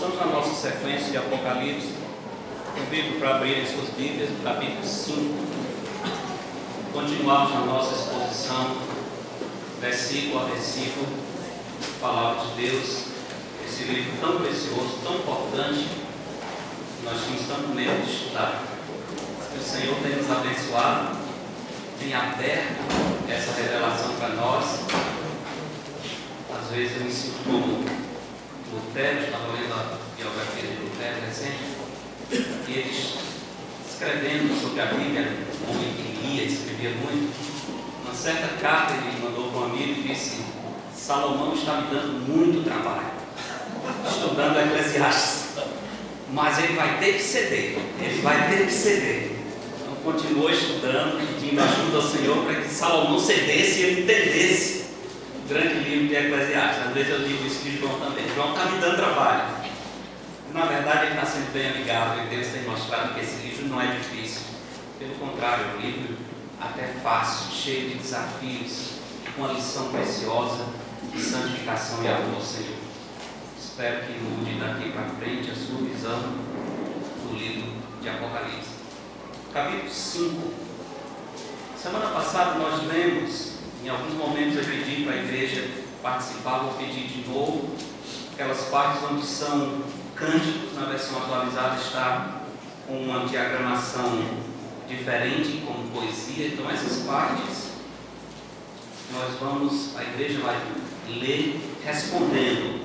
estamos na nossa sequência de Apocalipse. Convido para abrirem suas Bíblias, capítulo 5. Continuamos na nossa exposição, versículo a versículo, Palavra de Deus. Esse livro tão precioso, tão importante, que nós tínhamos tanto medo de estudar. Que o Senhor tem nos abençoado, tem aberto essa revelação para nós. Às vezes eu me sinto como Lutero, estava lendo a biografia de Lutero recente, e ele escrevendo sobre a Bíblia, um homem que lia, escrevia muito. Uma certa carta ele mandou para um amigo e disse: Salomão está me dando muito trabalho estudando Eclesiastes, mas ele vai ter que ceder, Então continuou estudando, pedindo ajuda ao Senhor para que Salomão cedesse e ele entendesse o grande livro de Eclesiastes. Às vezes eu digo isso de João também: João está me dando trabalho. Na verdade ele está sendo bem amigável, e Deus tem mostrado que esse livro não é difícil. Pelo contrário, é um livro até fácil, cheio de desafios, com uma lição preciosa de santificação e amor ao Senhor. Espero que mude daqui para frente a sua visão do livro de Apocalipse. Capítulo 5. Semana passada nós lemos, em alguns momentos eu pedi para a igreja participar, vou pedir de novo, aquelas partes onde são cânticos. Na versão atualizada está com uma diagramação diferente, como poesia. Então essas partes a igreja vai ler respondendo.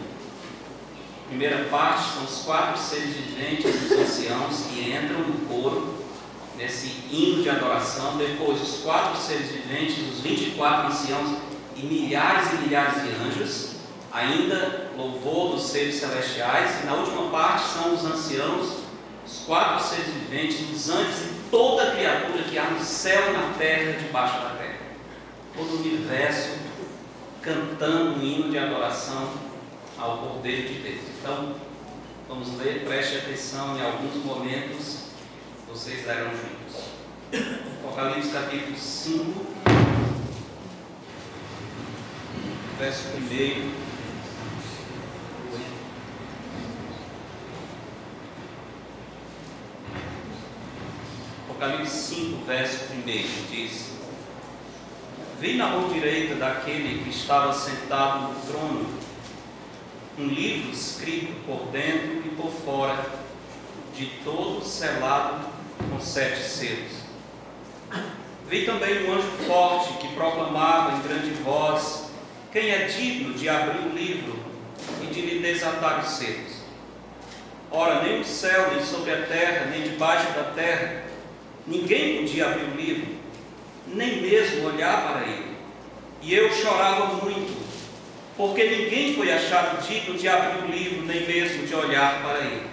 A primeira parte são os 4 seres viventes, os anciãos, que entram no coro, nesse hino de adoração. Depois os 4 seres viventes, os 24 anciãos e milhares de anjos, ainda louvor dos seres celestiais. E na última parte são os anciãos, os 4 seres viventes, os anjos e toda criatura que há no céu, na terra e debaixo da terra. Todo o universo cantando um hino de adoração ao Cordeiro de Deus. Então, vamos ler, preste atenção em alguns momentos, vocês lerão juntos. Apocalipse capítulo 5, verso 1. Apocalipse 5, verso 1 diz: Vi na mão direita daquele que estava sentado no trono um livro escrito por dentro e por fora, de todo selado com 7 selos. Vi também um anjo forte que proclamava em grande voz: Quem é digno de abrir o livro e de lhe desatar os selos? Ora, nem no céu, nem sobre a terra, nem debaixo da terra, ninguém podia abrir o livro, nem mesmo olhar para ele. E eu chorava muito, porque ninguém foi achado digno de abrir o livro, nem mesmo de olhar para ele.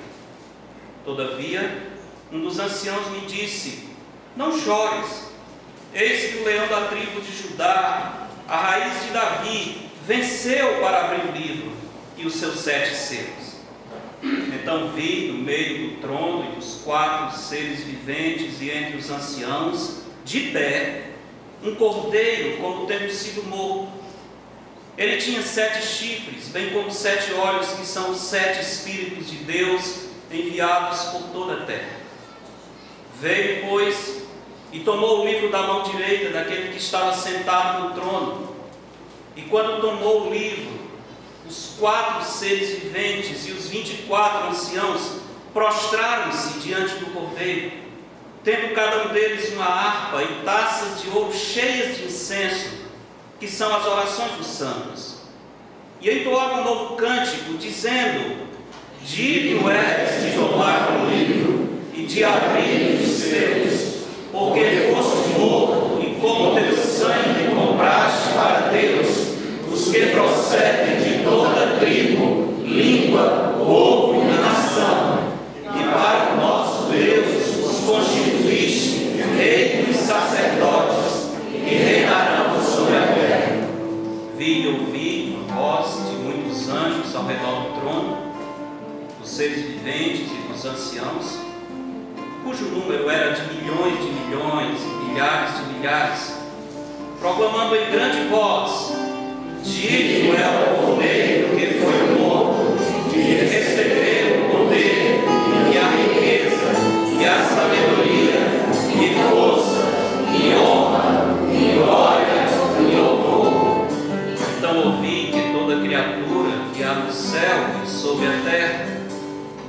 Todavia, um dos anciãos me disse: Não chores, eis que o leão da tribo de Judá, a raiz de Davi, venceu para abrir o livro e os seus 7 selos. Então vi no meio do trono e dos 4 seres viventes e entre os anciãos, de pé, um cordeiro como tendo sido morto. Ele tinha 7 chifres, bem como 7 olhos, que são os 7 Espíritos de Deus enviados por toda a terra. Veio, pois, e tomou o livro da mão direita daquele que estava sentado no trono. E quando tomou o livro, os 4 seres viventes e os 24 anciãos prostraram-se diante do cordeiro, tendo cada um deles uma harpa e taças de ouro cheias de incenso, que são as orações dos santos. E entoava um novo cântico, dizendo: Digno és de tomar o livro e de abrir os selos, porque foste morto e com teu sangue compraste para Deus os que procedem de toda tribo, língua, povo e nação. E para o nosso Deus os constituíste reis e sacerdotes, e reinarão sobre a terra. Vi e ouvi uma voz de muitos anjos ao redor do trono, dos seres viventes e dos anciãos, cujo número era de milhões e milhares de milhares, proclamando em grande voz: Digno é o cordeiro que foi morto de receber céu e sobre a terra,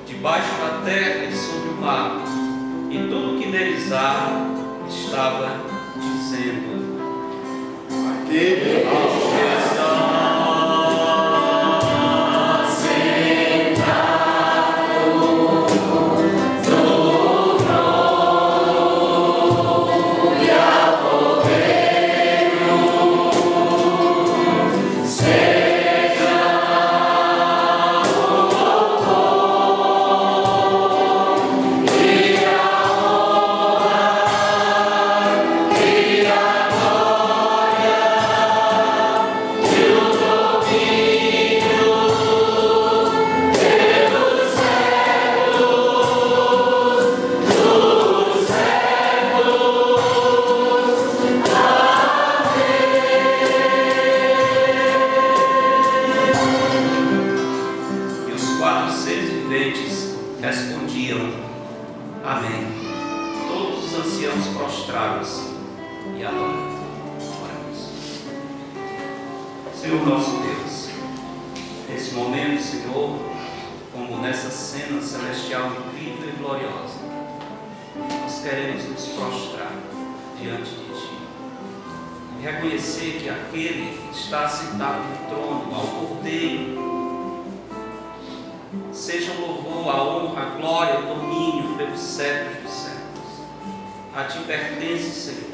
debaixo da terra e sobre o mar, e tudo que neles há, estava dizendo: aquele que está respondiam: amém. Todos os anciãos prostraram-se e adoraram. Oramos. Senhor nosso Deus, nesse momento, Senhor, como nessa cena celestial incrível e gloriosa, nós queremos nos prostrar diante de Ti e reconhecer que aquele que está sentado no trono, ao Cordeiro, seja o louvor, a honra, a glória, o domínio pelos séculos dos séculos. A Ti pertence, Senhor,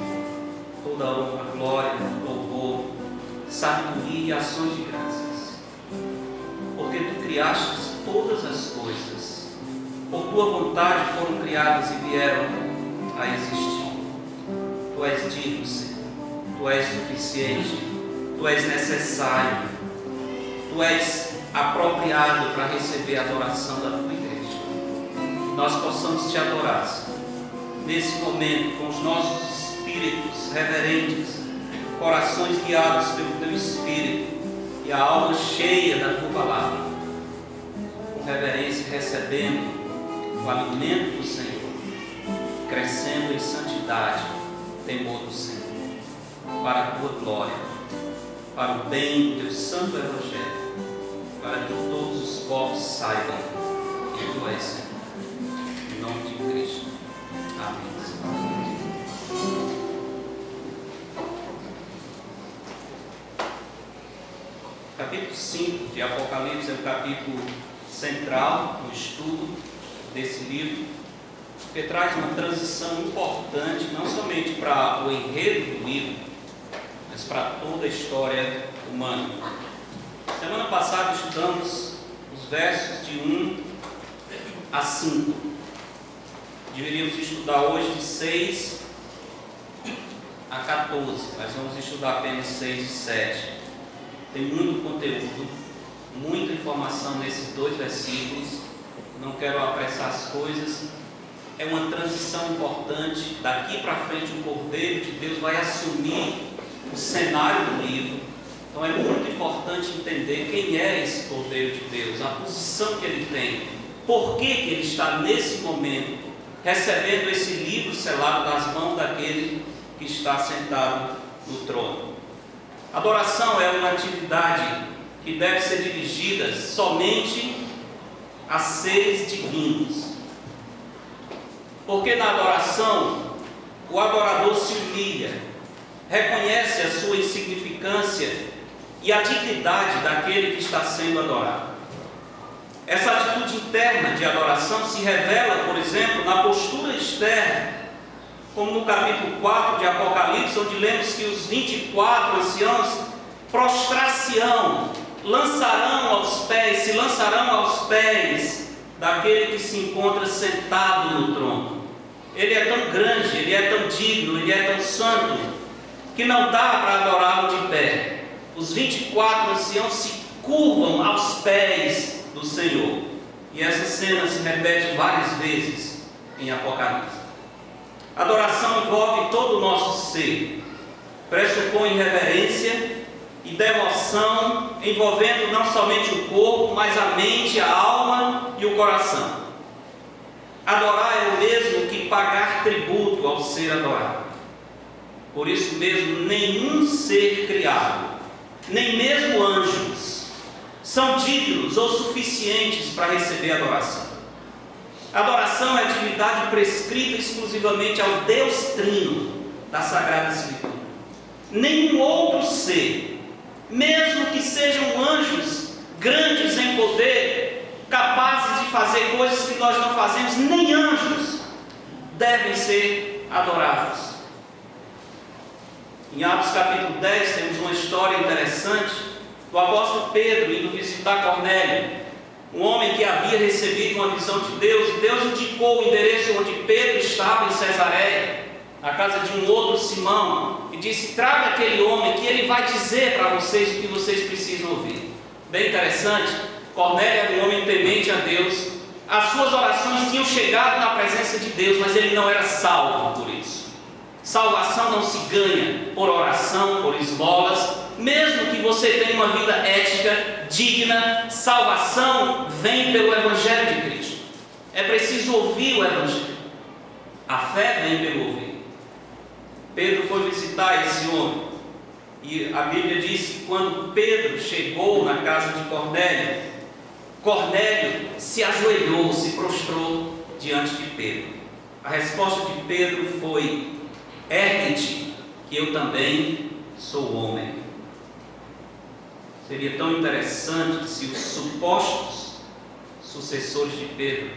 toda a honra, a glória, o louvor, sabedoria e ações de graças. Porque Tu criaste todas as coisas, por Tua vontade foram criadas e vieram a existir. Tu és digno, Senhor, Tu és suficiente, Tu és necessário, Tu és apropriado para receber a adoração da Tua igreja. Nós possamos Te adorar, Senhor, nesse momento, com os nossos espíritos reverentes, corações guiados pelo Teu Espírito e a alma cheia da Tua palavra, com reverência recebendo o alimento do Senhor, crescendo em santidade, temor do Senhor, para a Tua glória, para o bem do Teu santo Evangelho, para que todos os povos saibam que Tu és, Senhor. Em nome de Cristo. Amém. Capítulo 5 de Apocalipse é o capítulo central no estudo desse livro, porque traz uma transição importante, não somente para o enredo do livro, mas para toda a história humana. Semana passada estudamos os versos de 1 a 5. Deveríamos estudar hoje de 6 a 14, mas vamos estudar apenas 6 e 7. Tem muito conteúdo, muita informação nesses dois versículos. Não quero apressar as coisas. É uma transição importante. Daqui para frente o Cordeiro de Deus vai assumir o cenário do livro. Então é muito importante entender quem é esse Cordeiro de Deus, a posição que ele tem, por que ele está nesse momento recebendo esse livro selado das mãos daquele que está sentado no trono. Adoração é uma atividade que deve ser dirigida somente a seres divinos, porque na adoração o adorador se humilha, reconhece a sua insignificância e a dignidade daquele que está sendo adorado. Essa atitude interna de adoração se revela, por exemplo, na postura externa, como no capítulo 4 de Apocalipse, onde lemos que os 24 anciãos prostrar-se-ão, se lançarão aos pés daquele que se encontra sentado no trono. Ele é tão grande, ele é tão digno, ele é tão santo, que não dá para adorá-lo de pé. Os 24 anciãos se curvam aos pés do Senhor. E essa cena se repete várias vezes em Apocalipse. Adoração envolve todo o nosso ser, pressupõe reverência e devoção, envolvendo não somente o corpo, mas a mente, a alma e o coração. Adorar é o mesmo que pagar tributo ao ser adorado. Por isso mesmo, nenhum ser criado, nem mesmo anjos, são dignos ou suficientes para receber adoração. Adoração é atividade prescrita exclusivamente ao Deus Trino da Sagrada Escritura. Nenhum outro ser, mesmo que sejam anjos grandes em poder, capazes de fazer coisas que nós não fazemos, nem anjos devem ser adorados. Em Atos capítulo 10 temos uma história interessante do apóstolo Pedro indo visitar Cornélio, um homem que havia recebido uma visão de Deus, e Deus indicou o endereço onde Pedro estava em Cesareia, na casa de um outro Simão, e disse: traga aquele homem que ele vai dizer para vocês o que vocês precisam ouvir. Bem interessante, Cornélio era um homem temente a Deus, as suas orações tinham chegado na presença de Deus, mas ele não era salvo por isso. Salvação não se ganha por oração, por esmolas, mesmo que você tenha uma vida ética digna. Salvação vem pelo Evangelho de Cristo. É preciso ouvir o Evangelho. A fé vem pelo ouvir. Pedro foi visitar esse homem, e a Bíblia diz que quando Pedro chegou na casa de Cornélio, Cornélio se ajoelhou, se prostrou diante de Pedro. A resposta de Pedro foi: ergue-te, que eu também sou homem. Seria tão interessante se os supostos sucessores de Pedro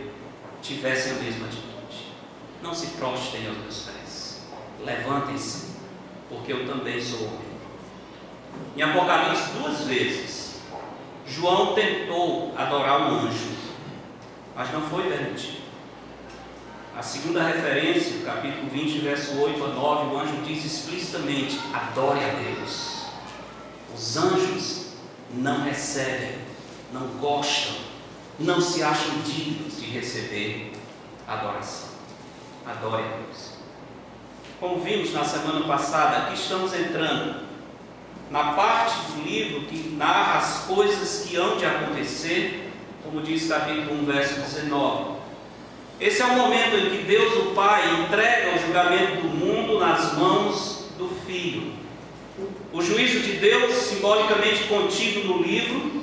tivessem a mesma atitude. Não se prostrem aos meus pés, levantem-se, porque eu também sou homem. Em Apocalipse, 2 vezes, João tentou adorar um anjo, mas não foi permitido. A segunda referência, capítulo 20, verso 8 a 9, o anjo diz explicitamente: adore a Deus. Os anjos não recebem, não gostam, não se acham dignos de receber adoração. Adore a Deus. Como vimos na semana passada, aqui estamos entrando na parte do livro que narra as coisas que hão de acontecer, como diz capítulo 1, verso 19. Esse é o momento em que Deus, o Pai, entrega o julgamento do mundo nas mãos do Filho. O juízo de Deus, simbolicamente contido no livro,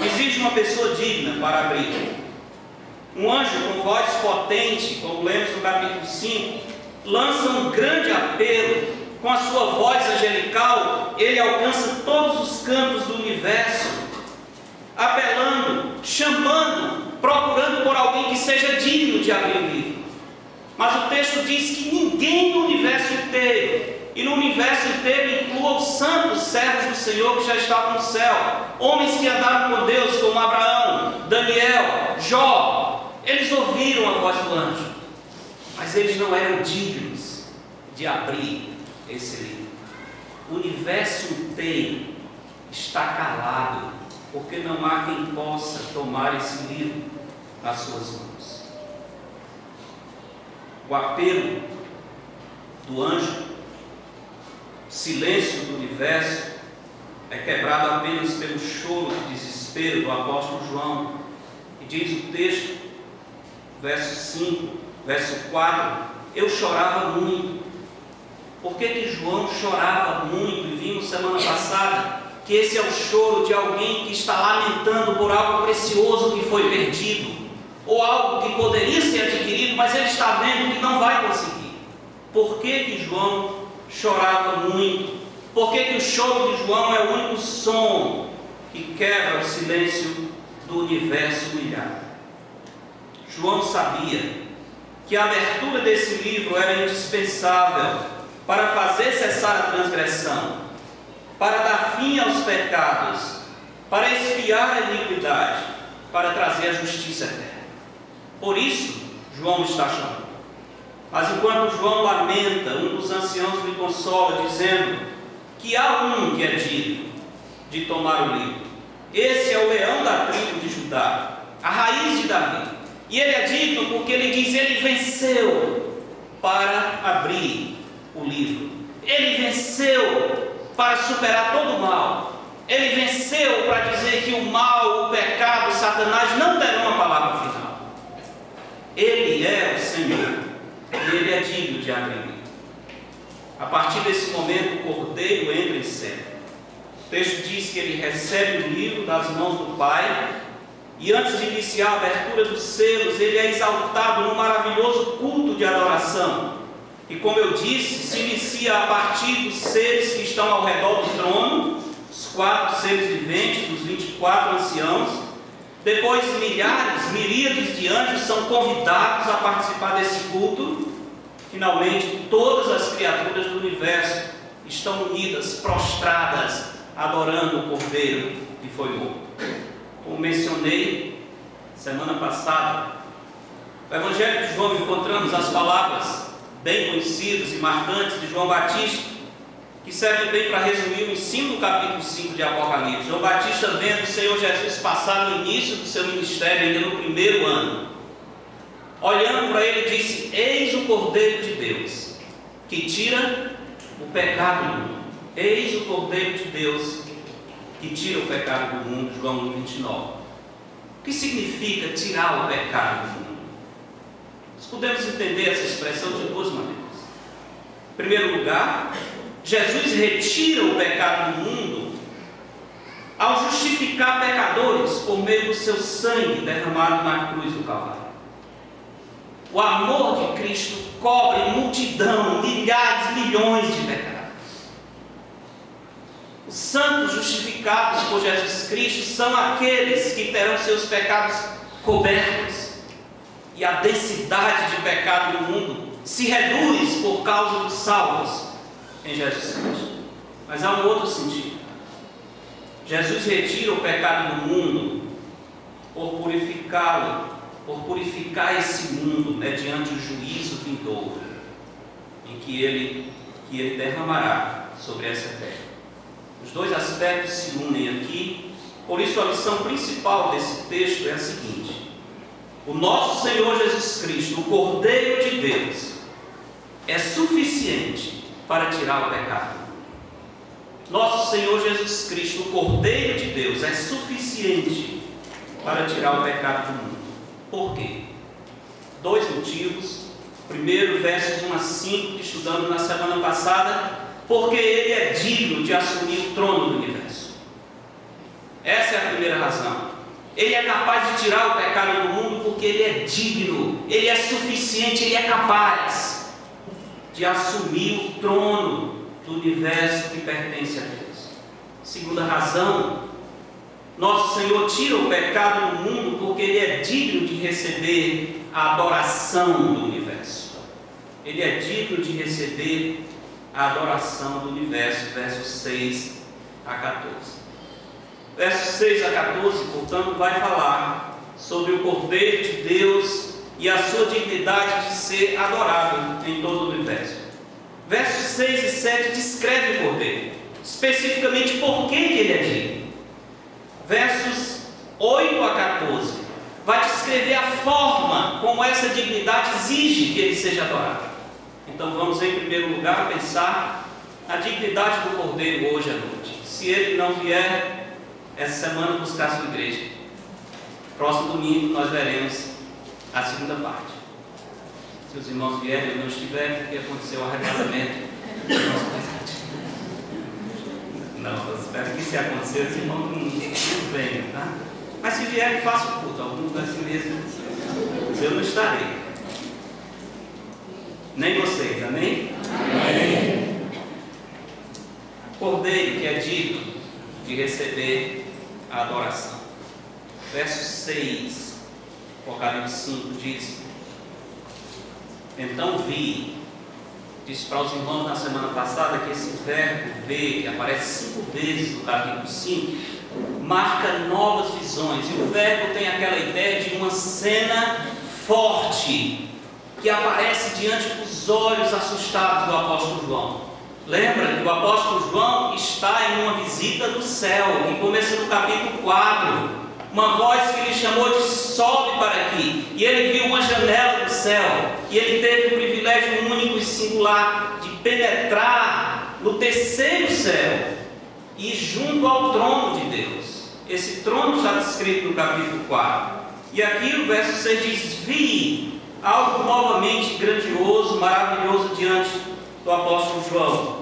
exige uma pessoa digna para abrir. Um anjo com voz potente, como lemos no capítulo 5, lança um grande apelo. Com a sua voz angelical, ele alcança todos os cantos do universo, apelando, chamando, procurando por alguém que seja digno de abrir o livro. Mas o texto diz que ninguém no universo inteiro, e no universo inteiro inclua os santos servos do Senhor que já estavam no céu, homens que andaram com Deus, como Abraão, Daniel, Jó, eles ouviram a voz do anjo, mas eles não eram dignos de abrir esse livro. O universo inteiro está calado, porque não há quem possa tomar esse livro nas suas mãos. O apelo do anjo, o silêncio do universo, é quebrado apenas pelo choro de desespero do apóstolo João. E diz o texto, verso 5, verso 4: eu chorava muito. Por que João chorava muito? E vimos semana passada que esse é o choro de alguém que está lamentando por algo precioso que foi perdido, ou algo que poderia ser adquirido, mas ele está vendo que não vai conseguir. Por que João chorava muito? Por que o choro de João é o único som que quebra o silêncio do universo humilhado? João sabia que a abertura desse livro era indispensável para fazer cessar a transgressão, para dar fim aos pecados, para expiar a iniquidade, para trazer a justiça eterna. Por isso, João está chorando. Mas enquanto João lamenta, um dos anciãos lhe consola, dizendo que há um que é digno de tomar o livro. Esse é o leão da tribo de Judá, a raiz de Davi. E ele é digno porque ele diz: ele venceu para abrir o livro. Ele venceu para superar todo o mal. Ele venceu para dizer que o mal, o pecado, Satanás não terão a palavra final. Ele é o Senhor e ele é digno de abrir. A partir desse momento, o cordeiro entra em cena. O texto diz que ele recebe o livro das mãos do Pai, e antes de iniciar a abertura dos selos, ele é exaltado num maravilhoso culto de adoração. E como eu disse, se inicia a partir dos seres que estão ao redor do trono, os 4 seres viventes, dos 24 anciãos. Depois milhares, miríades de anjos são convidados a participar desse culto. Finalmente, todas as criaturas do universo estão unidas, prostradas, adorando o Cordeiro que foi morto. Como mencionei semana passada, no Evangelho de João encontramos as palavras bem conhecidas e marcantes de João Batista, que servem bem para resumir o ensino do capítulo 5 de Apocalipse. João Batista, vendo o Senhor Jesus passar no início do seu ministério, ainda no primeiro ano, olhando para ele, disse: eis o Cordeiro de Deus, que tira o pecado do mundo. Eis o Cordeiro de Deus, que tira o pecado do mundo. João 1,29. O que significa tirar o pecado do mundo? Nós podemos entender essa expressão de duas maneiras. Em primeiro lugar, Jesus retira o pecado do mundo ao justificar pecadores por meio do seu sangue derramado na cruz do Calvário. O amor de Cristo cobre multidão, milhares, milhões de pecados. Os santos justificados por Jesus Cristo são aqueles que terão seus pecados cobertos. E a densidade de pecado no mundo se reduz por causa dos salvos em Jesus Cristo. Mas há um outro sentido. Jesus retira o pecado do mundo por purificá-lo, por purificar esse mundo mediante o juízo vindouro em que ele derramará sobre essa terra. Os dois aspectos se unem aqui. Por isso a lição principal desse texto é a seguinte: o nosso Senhor Jesus Cristo, o Cordeiro de Deus, é suficiente para tirar o pecado. Nosso Senhor Jesus Cristo, o Cordeiro de Deus, é suficiente para tirar o pecado do mundo. Por quê? 2 motivos. Primeiro, versos 1 a 5, que estudamos na semana passada. Porque Ele é digno de assumir o trono do universo. Essa é a primeira razão. Ele é capaz de tirar o pecado do mundo porque Ele é digno, Ele é suficiente, Ele é capaz de assumir o trono do universo que pertence a Deus. Segunda razão, nosso Senhor tira o pecado do mundo porque Ele é digno de receber a adoração do universo. Ele é digno de receber a adoração do universo, versos 6 a 14. Versos 6 a 14, portanto, vai falar sobre o Cordeiro de Deus e a sua dignidade de ser adorado em todo o universo. Versos 6 e 7 descreve o Cordeiro, especificamente por que ele é digno. Versos 8 a 14 vai descrever a forma como essa dignidade exige que ele seja adorado. Então vamos, em primeiro lugar, pensar a dignidade do Cordeiro hoje à noite. Se ele não vier essa semana buscar a sua igreja, próximo domingo nós veremos a segunda parte. Se os irmãos vierem e não estiverem, porque aconteceu o arrebatamento do nosso presente. Não, eu espero que se acontecer, os irmãos não venham, tá? Mas se vierem, faça o culto, algum assim mesmo. Mas eu não estarei. Nem vocês, amém? Amém. Cordeiro que é digno de receber a adoração. Verso 6, Apocalipse 5 diz: então vi, disse para os irmãos na semana passada que esse verbo ver, que aparece 5 vezes no capítulo 5, marca novas visões. E o verbo tem aquela ideia de uma cena forte que aparece diante dos olhos assustados do apóstolo João. Lembra que o apóstolo João está em uma visita do céu, que começa no capítulo 4. Uma voz que lhe chamou de sobe para aqui. E ele viu uma janela do céu. E ele teve o privilégio único e singular de penetrar no terceiro céu e junto ao trono de Deus. Esse trono está descrito no capítulo 4. E aqui o verso 6 diz: vi algo novamente grandioso, maravilhoso diante do apóstolo João.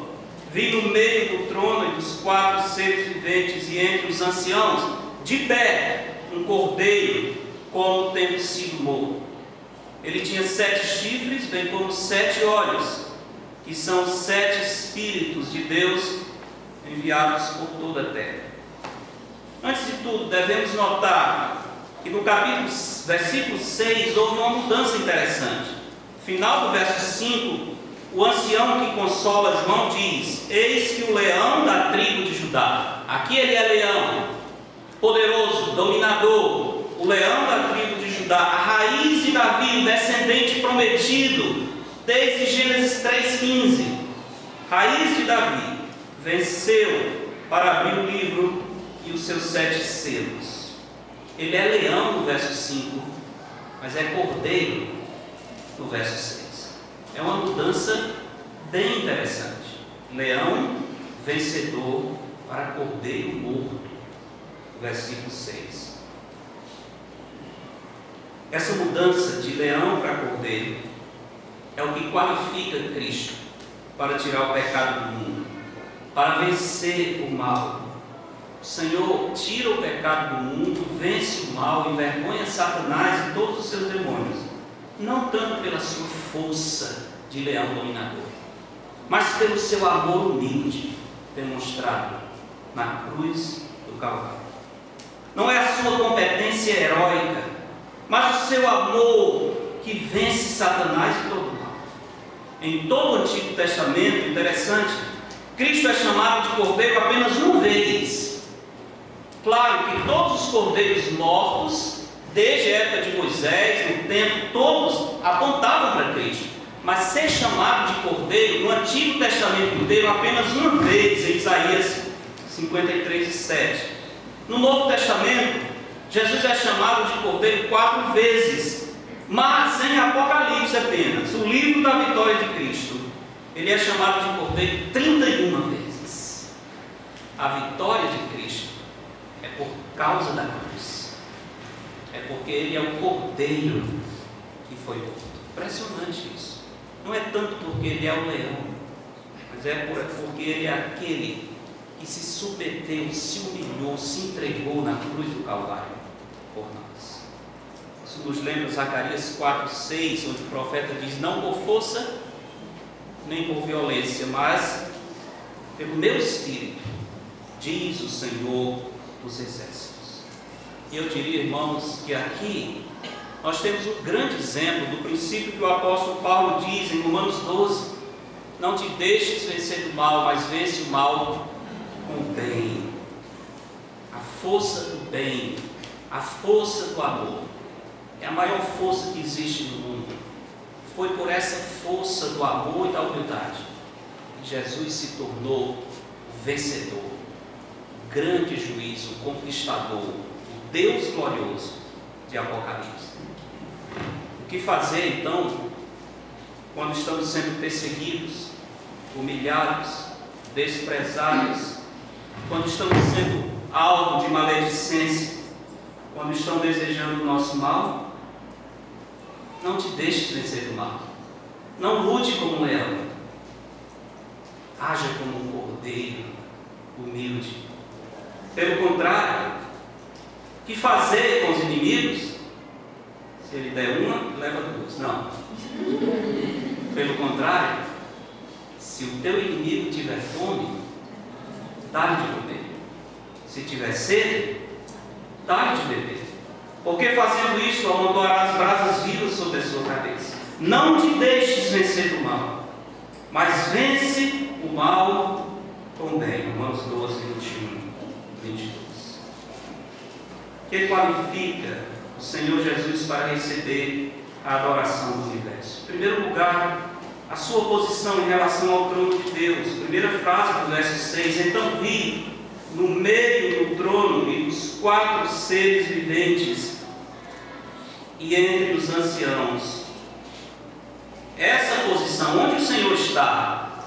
Vi no meio do trono e dos 4 seres viventes e entre os anciãos, de pé, um cordeiro, como tendo sido morto. Ele tinha 7 chifres, bem como 7 olhos, que são 7 Espíritos de Deus enviados por toda a terra. Antes de tudo, devemos notar que no versículo 6 houve uma mudança interessante. No final do verso 5, o ancião que consola João diz: eis que o leão da tribo de Judá. Aqui ele é leão, poderoso, dominador, o leão da tribo de Judá, a raiz de Davi, o descendente prometido, desde Gênesis 3,15. Raiz de Davi, venceu para abrir o livro e os seus 7 selos. Ele é leão no verso 5, mas é cordeiro no verso 6. É uma mudança bem interessante. Leão vencedor para cordeiro morto, versículo 6. Essa mudança de leão para cordeiro é o que qualifica Cristo para tirar o pecado do mundo, para vencer o mal. O Senhor tira o pecado do mundo, vence o mal, envergonha Satanás e todos os seus demônios, não tanto pela sua força de leão dominador, mas pelo seu amor humilde demonstrado na cruz do Calvário. Não é a sua competência heróica, mas o seu amor que vence Satanás e todo o mal. Em todo o Antigo Testamento, interessante, Cristo é chamado de cordeiro apenas uma vez. Claro que todos os cordeiros mortos, desde a época de Moisés, no tempo, todos apontavam para Cristo. Mas ser chamado de cordeiro no Antigo Testamento inteiro apenas uma vez, em Isaías 53:7. No Novo Testamento, Jesus é chamado de cordeiro 4 vezes, mas em Apocalipse apenas, o livro da vitória de Cristo, ele é chamado de cordeiro 31 vezes. A vitória de Cristo é por causa da cruz, é porque ele é o cordeiro que foi morto. Impressionante isso. Não é tanto porque ele é o leão, mas é porque ele é aquele que se submeteu, se humilhou, se entregou na cruz do Calvário por nós. Isso nos lembra Zacarias 4:6, onde o profeta diz: não por força nem por violência, mas pelo meu Espírito, diz o Senhor dos Exércitos. E eu diria, irmãos, que aqui nós temos um grande exemplo do princípio que o apóstolo Paulo diz em Romanos 12: não te deixes vencer do mal, mas vence o mal com o bem. A força do bem, a força do amor, é a maior força que existe no mundo. Foi por essa força do amor e da humildade que Jesus se tornou o vencedor, o grande juiz, o conquistador, o Deus glorioso de Apocalipse. O que fazer então quando estamos sendo perseguidos, humilhados, desprezados, quando estamos sendo alvo de maledicência, quando estão desejando o nosso mal? Não te deixes vencer do mal. Não lute como um leão. Haja como um cordeiro humilde. Pelo contrário, o que fazer com os inimigos? Se ele der uma, leva 2. Não. Pelo contrário, se o teu inimigo tiver fome, dá-lhe de comer. Se tiver sede, dá-lhe de beber. Porque fazendo isso, amontoarás brasas vivas sobre a sua cabeça. Não te deixes vencer do mal, mas vence o mal com o bem. Romanos 12, 21, 22. Que qualifica o Senhor Jesus para receber a adoração do universo? Em primeiro lugar, a sua posição em relação ao trono de Deus. Primeira frase do verso 6: então vi no meio do trono e dos 4 seres viventes e entre os anciãos. Essa posição, onde o Senhor está?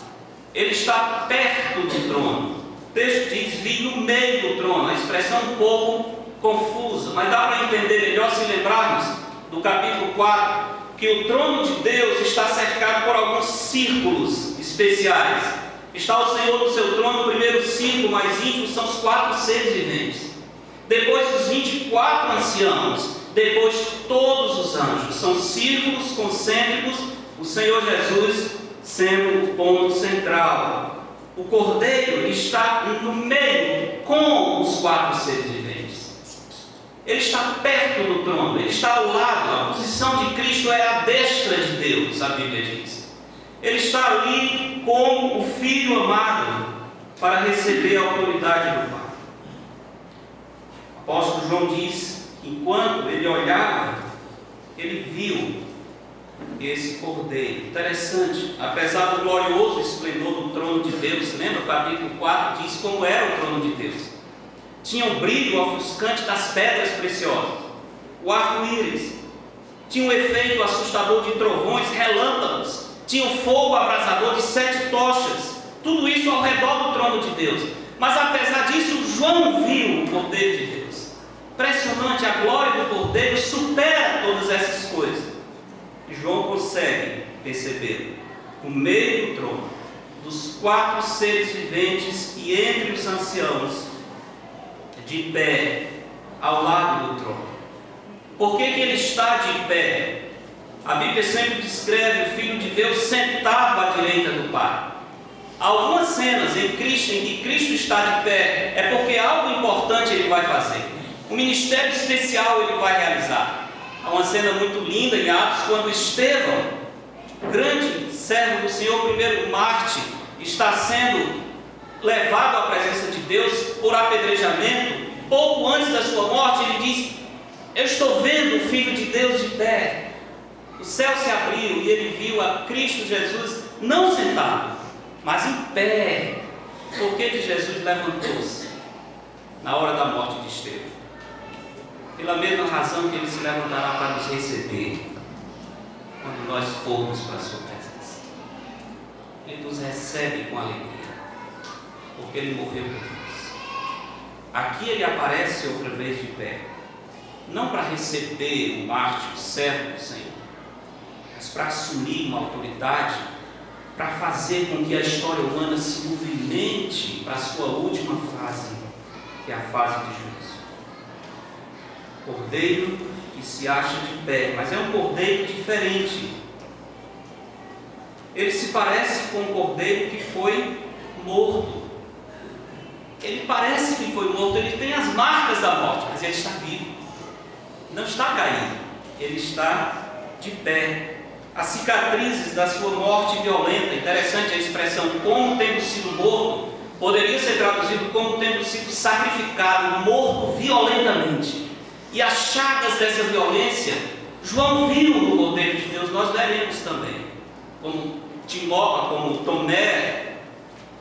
Ele está perto do trono. O texto diz: vi no meio do trono. A expressão um pouco confusa, mas dá para entender melhor se lembrarmos do capítulo 4, que o trono de Deus está cercado por alguns círculos especiais. Está o Senhor no seu trono. O primeiro círculo mais íntimo são os 4 seres viventes. Depois os 24 anciãos. Depois todos os anjos. São círculos concêntricos, o Senhor Jesus sendo o ponto central. O Cordeiro está no meio com os 4 seres viventes. Ele está perto do trono, ele está ao lado. A posição de Cristo é a destra de Deus, a Bíblia diz. Ele está ali como o Filho amado para receber a autoridade do Pai. O apóstolo João diz que enquanto ele olhava, ele viu esse Cordeiro. Interessante, apesar do glorioso esplendor do trono de Deus, lembra? O capítulo 4 diz como era o trono de Deus. Tinha o brilho ofuscante das pedras preciosas, o arco-íris, tinha um efeito assustador de trovões, relâmpagos, tinha o fogo abrasador de 7 tochas, tudo isso ao redor do trono de Deus. Mas apesar disso, João viu o Cordeiro de Deus. Impressionante, a glória do Cordeiro supera todas essas coisas. E João consegue perceber, no meio do trono, dos 4 seres viventes e entre os anciãos, de pé, ao lado do trono. Por que ele está de pé? A Bíblia sempre descreve o Filho de Deus sentado à direita do Pai. Há algumas cenas em que Cristo está de pé, é porque algo importante ele vai fazer. Um ministério especial ele vai realizar. Há uma cena muito linda em Atos, quando Estevão, grande servo do Senhor, primeiro mártir, está sendo levado à presença de Deus por apedrejamento. Pouco antes da sua morte, ele diz: eu estou vendo o Filho de Deus de pé. O céu se abriu e ele viu a Cristo Jesus não sentado, mas em pé. Por que Jesus levantou-se na hora da morte de Estevão? Pela mesma razão que ele se levantará para nos receber quando nós formos para a sua presença. Ele nos recebe com alegria, porque ele morreu por nós. Aqui ele aparece outra vez de pé, não para receber o mártir, o servo do Senhor, mas para assumir uma autoridade, para fazer com que a história humana se movimente para a sua última fase, que é a fase de juízo. Cordeiro que se acha de pé, mas é um cordeiro diferente. Ele se parece com um cordeiro que foi morto. Ele parece que foi morto, ele tem as marcas da morte, mas ele está vivo. Não está caído, ele está de pé. As cicatrizes da sua morte violenta, interessante a expressão como tendo sido morto, poderia ser traduzido como tendo sido sacrificado, morto violentamente. E as chagas dessa violência, João viu no Cordeiro de Deus. Nós veremos também, como Tomé,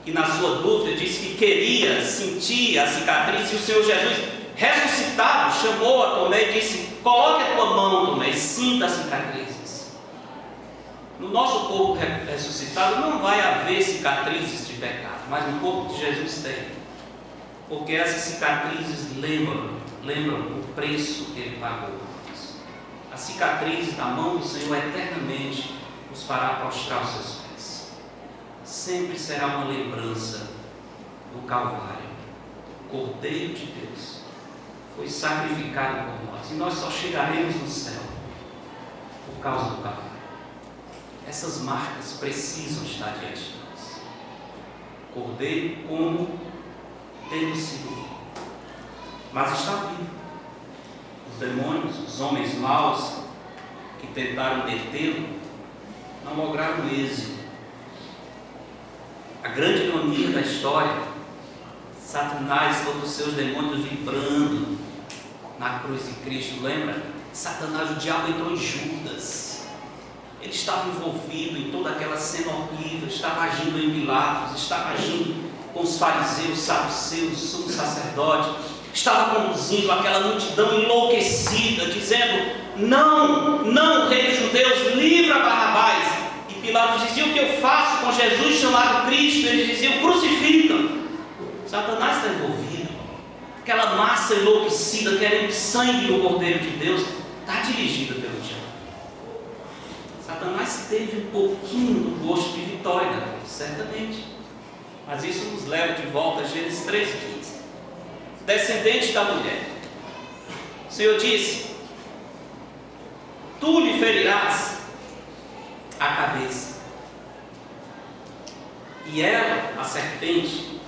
que na sua dúvida disse que queria sentir a cicatriz, e o Senhor Jesus, ressuscitado, chamou a Tomé e disse: coloque a tua mão, Tomé, e sinta as cicatrizes. No nosso corpo ressuscitado não vai haver cicatrizes de pecado, mas no corpo de Jesus tem, porque essas cicatrizes lembram o preço que ele pagou por nós. As cicatrizes da mão do Senhor eternamente nos fará prostrar os seus pés. Sempre será uma lembrança do Calvário. O Cordeiro de Deus foi sacrificado por nós, e nós só chegaremos no céu por causa do Calvário. Essas marcas precisam estar diante de nós. Cordeiro como tendo sido morto, mas está vivo. Os demônios, os homens maus que tentaram detê-lo, não lograram êxito. A grande ironia da história, Satanás, todos os seus demônios vibrando na cruz de Cristo, lembra? Satanás, o diabo entrou em Judas. Ele estava envolvido em toda aquela cena horrível, estava agindo em Pilatos, estava agindo com os fariseus, saduceus, o sumo sacerdote, estava conduzindo aquela multidão enlouquecida, dizendo: não, rei dos judeus, livra Barrabás. E Pilatos dizia: o que eu faço com Jesus chamado Cristo? Eles diziam: crucificam. Satanás está envolvido, aquela massa enlouquecida, querendo sangue do Cordeiro de Deus, está dirigida pelo diabo. Satanás teve um pouquinho do gosto de vitória na cruz, certamente. Mas isso nos leva de volta a Gênesis 3,15. Descendente da mulher. O Senhor disse: tu lhe ferirás a cabeça, e ela, a serpente,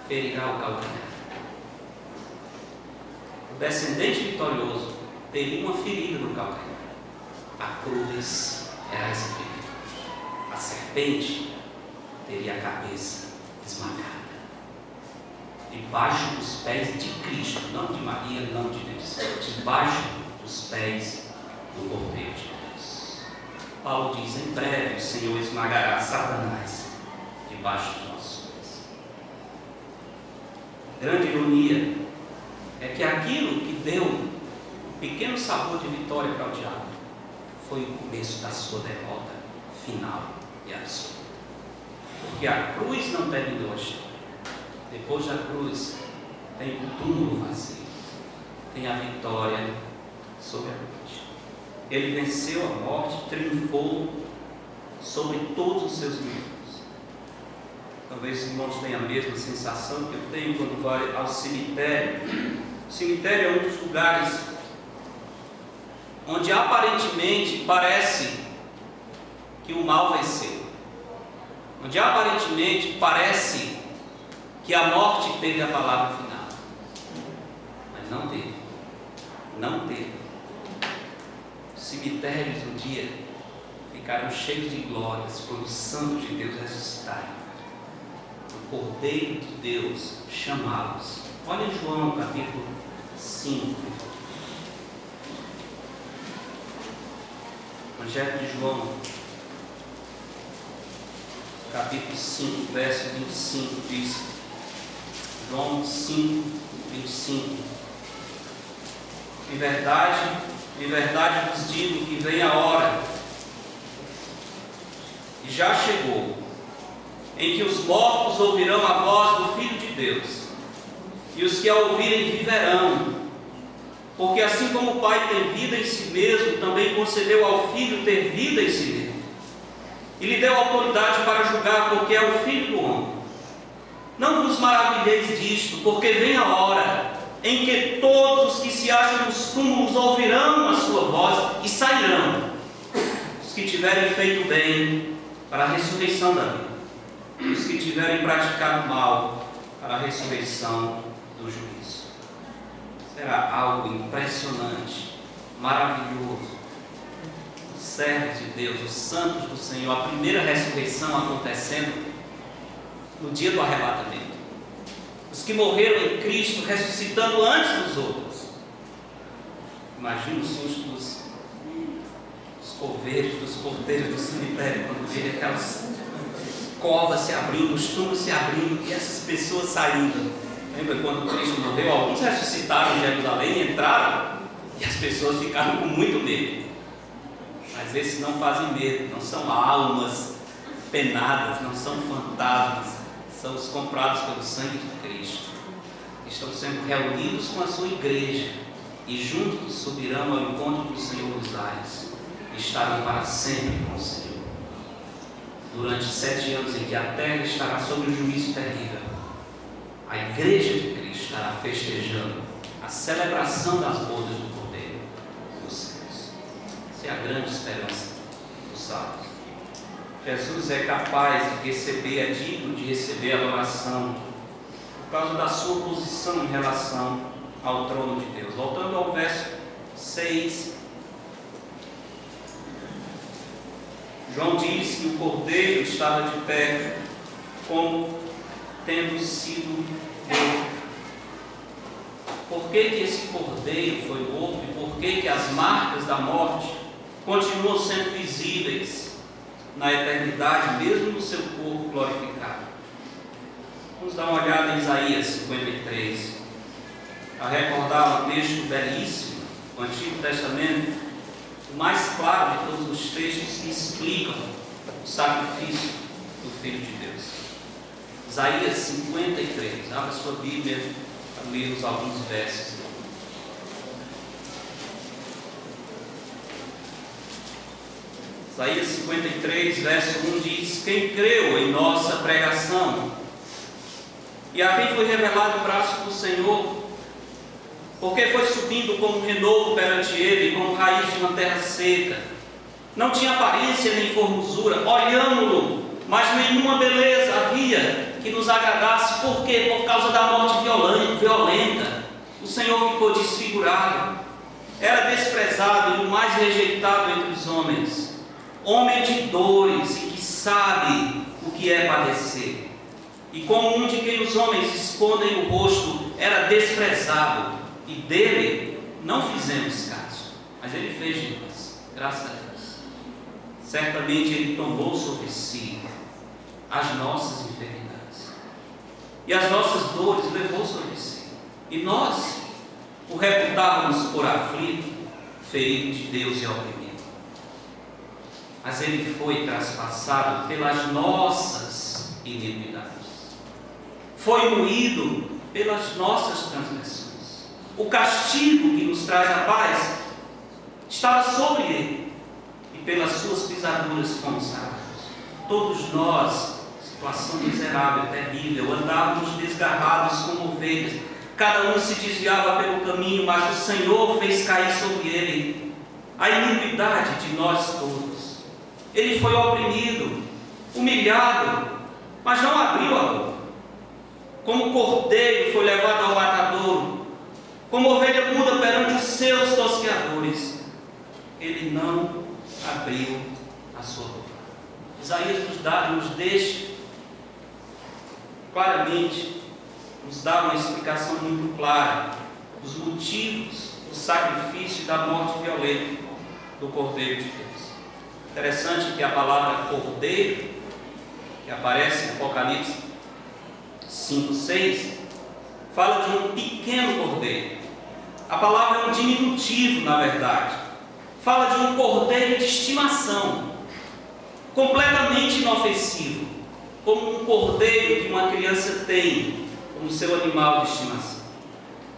ferirá o calcanhar. O descendente vitorioso teria uma ferida no calcanhar. A cruz era essa ferida. A serpente teria a cabeça esmagada. Debaixo dos pés de Cristo, não de Maria, não de Deus. Debaixo dos pés do Cordeiro de Deus. Paulo diz: em breve o Senhor esmagará Satanás debaixo dos nossos pés. Grande ironia é que aquilo que deu um pequeno sabor de vitória para o diabo foi o começo da sua derrota final e absoluta. Porque a cruz não terminou a história. Depois da cruz tem o túmulo vazio, tem a vitória sobre a morte. Ele venceu a morte, triunfou sobre todos os seus inimigos. Talvez os irmãos tenham a mesma sensação que eu tenho quando vai ao cemitério. O cemitério é um dos lugares onde aparentemente parece que o mal venceu, onde aparentemente parece que a morte teve a palavra final, mas não teve, não teve. Os cemitérios um dia ficaram cheios de glórias quando os santos de Deus ressuscitaram. O Cordeiro de Deus chamá-los. Olha em João capítulo 5. Evangelho de João, capítulo 5, verso 25, diz: João 5, 25: em verdade vos digo que vem a hora, e já chegou, em que os mortos ouvirão a voz do Filho de Deus, e os que a ouvirem viverão. Porque assim como o Pai tem vida em si mesmo, também concedeu ao Filho ter vida em si mesmo, e lhe deu autoridade para julgar, porque é o Filho do homem. Não vos maravilheis disto, porque vem a hora em que todos os que se acham nos túmulos ouvirão a sua voz e sairão, os que tiverem feito bem para a ressurreição da vida, e os que tiverem praticado mal para a ressurreição do juízo. Será algo impressionante, maravilhoso. Os servos de Deus, os santos do Senhor, a primeira ressurreição acontecendo no dia do arrebatamento. Os que morreram em Cristo ressuscitando antes dos outros. Imagina o susto dos coveiros, dos porteiros do cemitério, quando vê aquelas covas se abrindo, os túmulos se abrindo e essas pessoas saindo. Lembra quando Cristo morreu? Alguns ressuscitaram em Jerusalém, entraram e as pessoas ficaram com muito medo. Mas esses não fazem medo, não são almas penadas, não são fantasmas, são os comprados pelo sangue de Cristo. Estão sendo reunidos com a sua igreja e juntos subirão ao encontro do Senhor dos ares e estarão para sempre com o Senhor. Durante 7 anos em que a terra estará sob o juízo terrível, a igreja de Cristo estará festejando a celebração das bodas do Cordeiro dos céus. Essa é a grande esperança dos salvos. Jesus é capaz de receber, é digno de receber a adoração por causa da sua posição em relação ao trono de Deus. Voltando ao verso 6, João diz que o Cordeiro estava de pé como tendo sido morto. Por que esse Cordeiro foi morto e por que as marcas da morte continuam sendo visíveis na eternidade, mesmo no seu corpo glorificado? Vamos dar uma olhada em Isaías 53, a recordar um texto belíssimo do Antigo Testamento, o mais claro de todos os textos que explicam o sacrifício do Filho de Deus. Isaías 53, abra sua Bíblia para lermos alguns versos. Isaías 53, verso 1 diz: quem creu em nossa pregação, e a quem foi revelado o braço do Senhor, porque foi subindo como um renovo perante ele, como raiz de uma terra seca. Não tinha aparência nem formosura, olhamo-lo, mas nenhuma beleza havia que nos agradasse. Por quê? Por causa da morte violenta. O Senhor ficou desfigurado, era desprezado e o mais rejeitado entre os homens, homem de dores e que sabe o que é padecer. E como um de quem os homens escondem o rosto, era desprezado, e dele não fizemos caso, mas ele fez de nós, graças a Deus. Certamente ele tomou sobre si as nossas enfermidades, e as nossas dores levou sobre si, e nós o reputávamos por aflito, ferido de Deus e oprimido. Mas ele foi traspassado pelas nossas iniquidades, foi moído pelas nossas transgressões. O castigo que nos traz a paz estava sobre ele, e pelas suas pisaduras fomos sarados. Todos nós, situação miserável, terrível, andávamos desgarrados como ovelhas, cada um se desviava pelo caminho, mas o Senhor fez cair sobre ele a iniquidade de nós todos. Ele foi oprimido, humilhado, mas não abriu a boca. Como cordeiro foi levado ao matadouro, como ovelha muda perante os seus tosqueadores, ele não abriu a sua boca. Isaías nos deixa claramente, nos dá uma explicação muito clara dos motivos do sacrifício e da morte violenta do Cordeiro de Deus. Interessante que a palavra cordeiro, que aparece em Apocalipse 5:6, fala de um pequeno cordeiro. A palavra é um diminutivo, na verdade. Fala de um cordeiro de estimação, completamente inofensivo, como um cordeiro que uma criança tem como seu animal de estimação.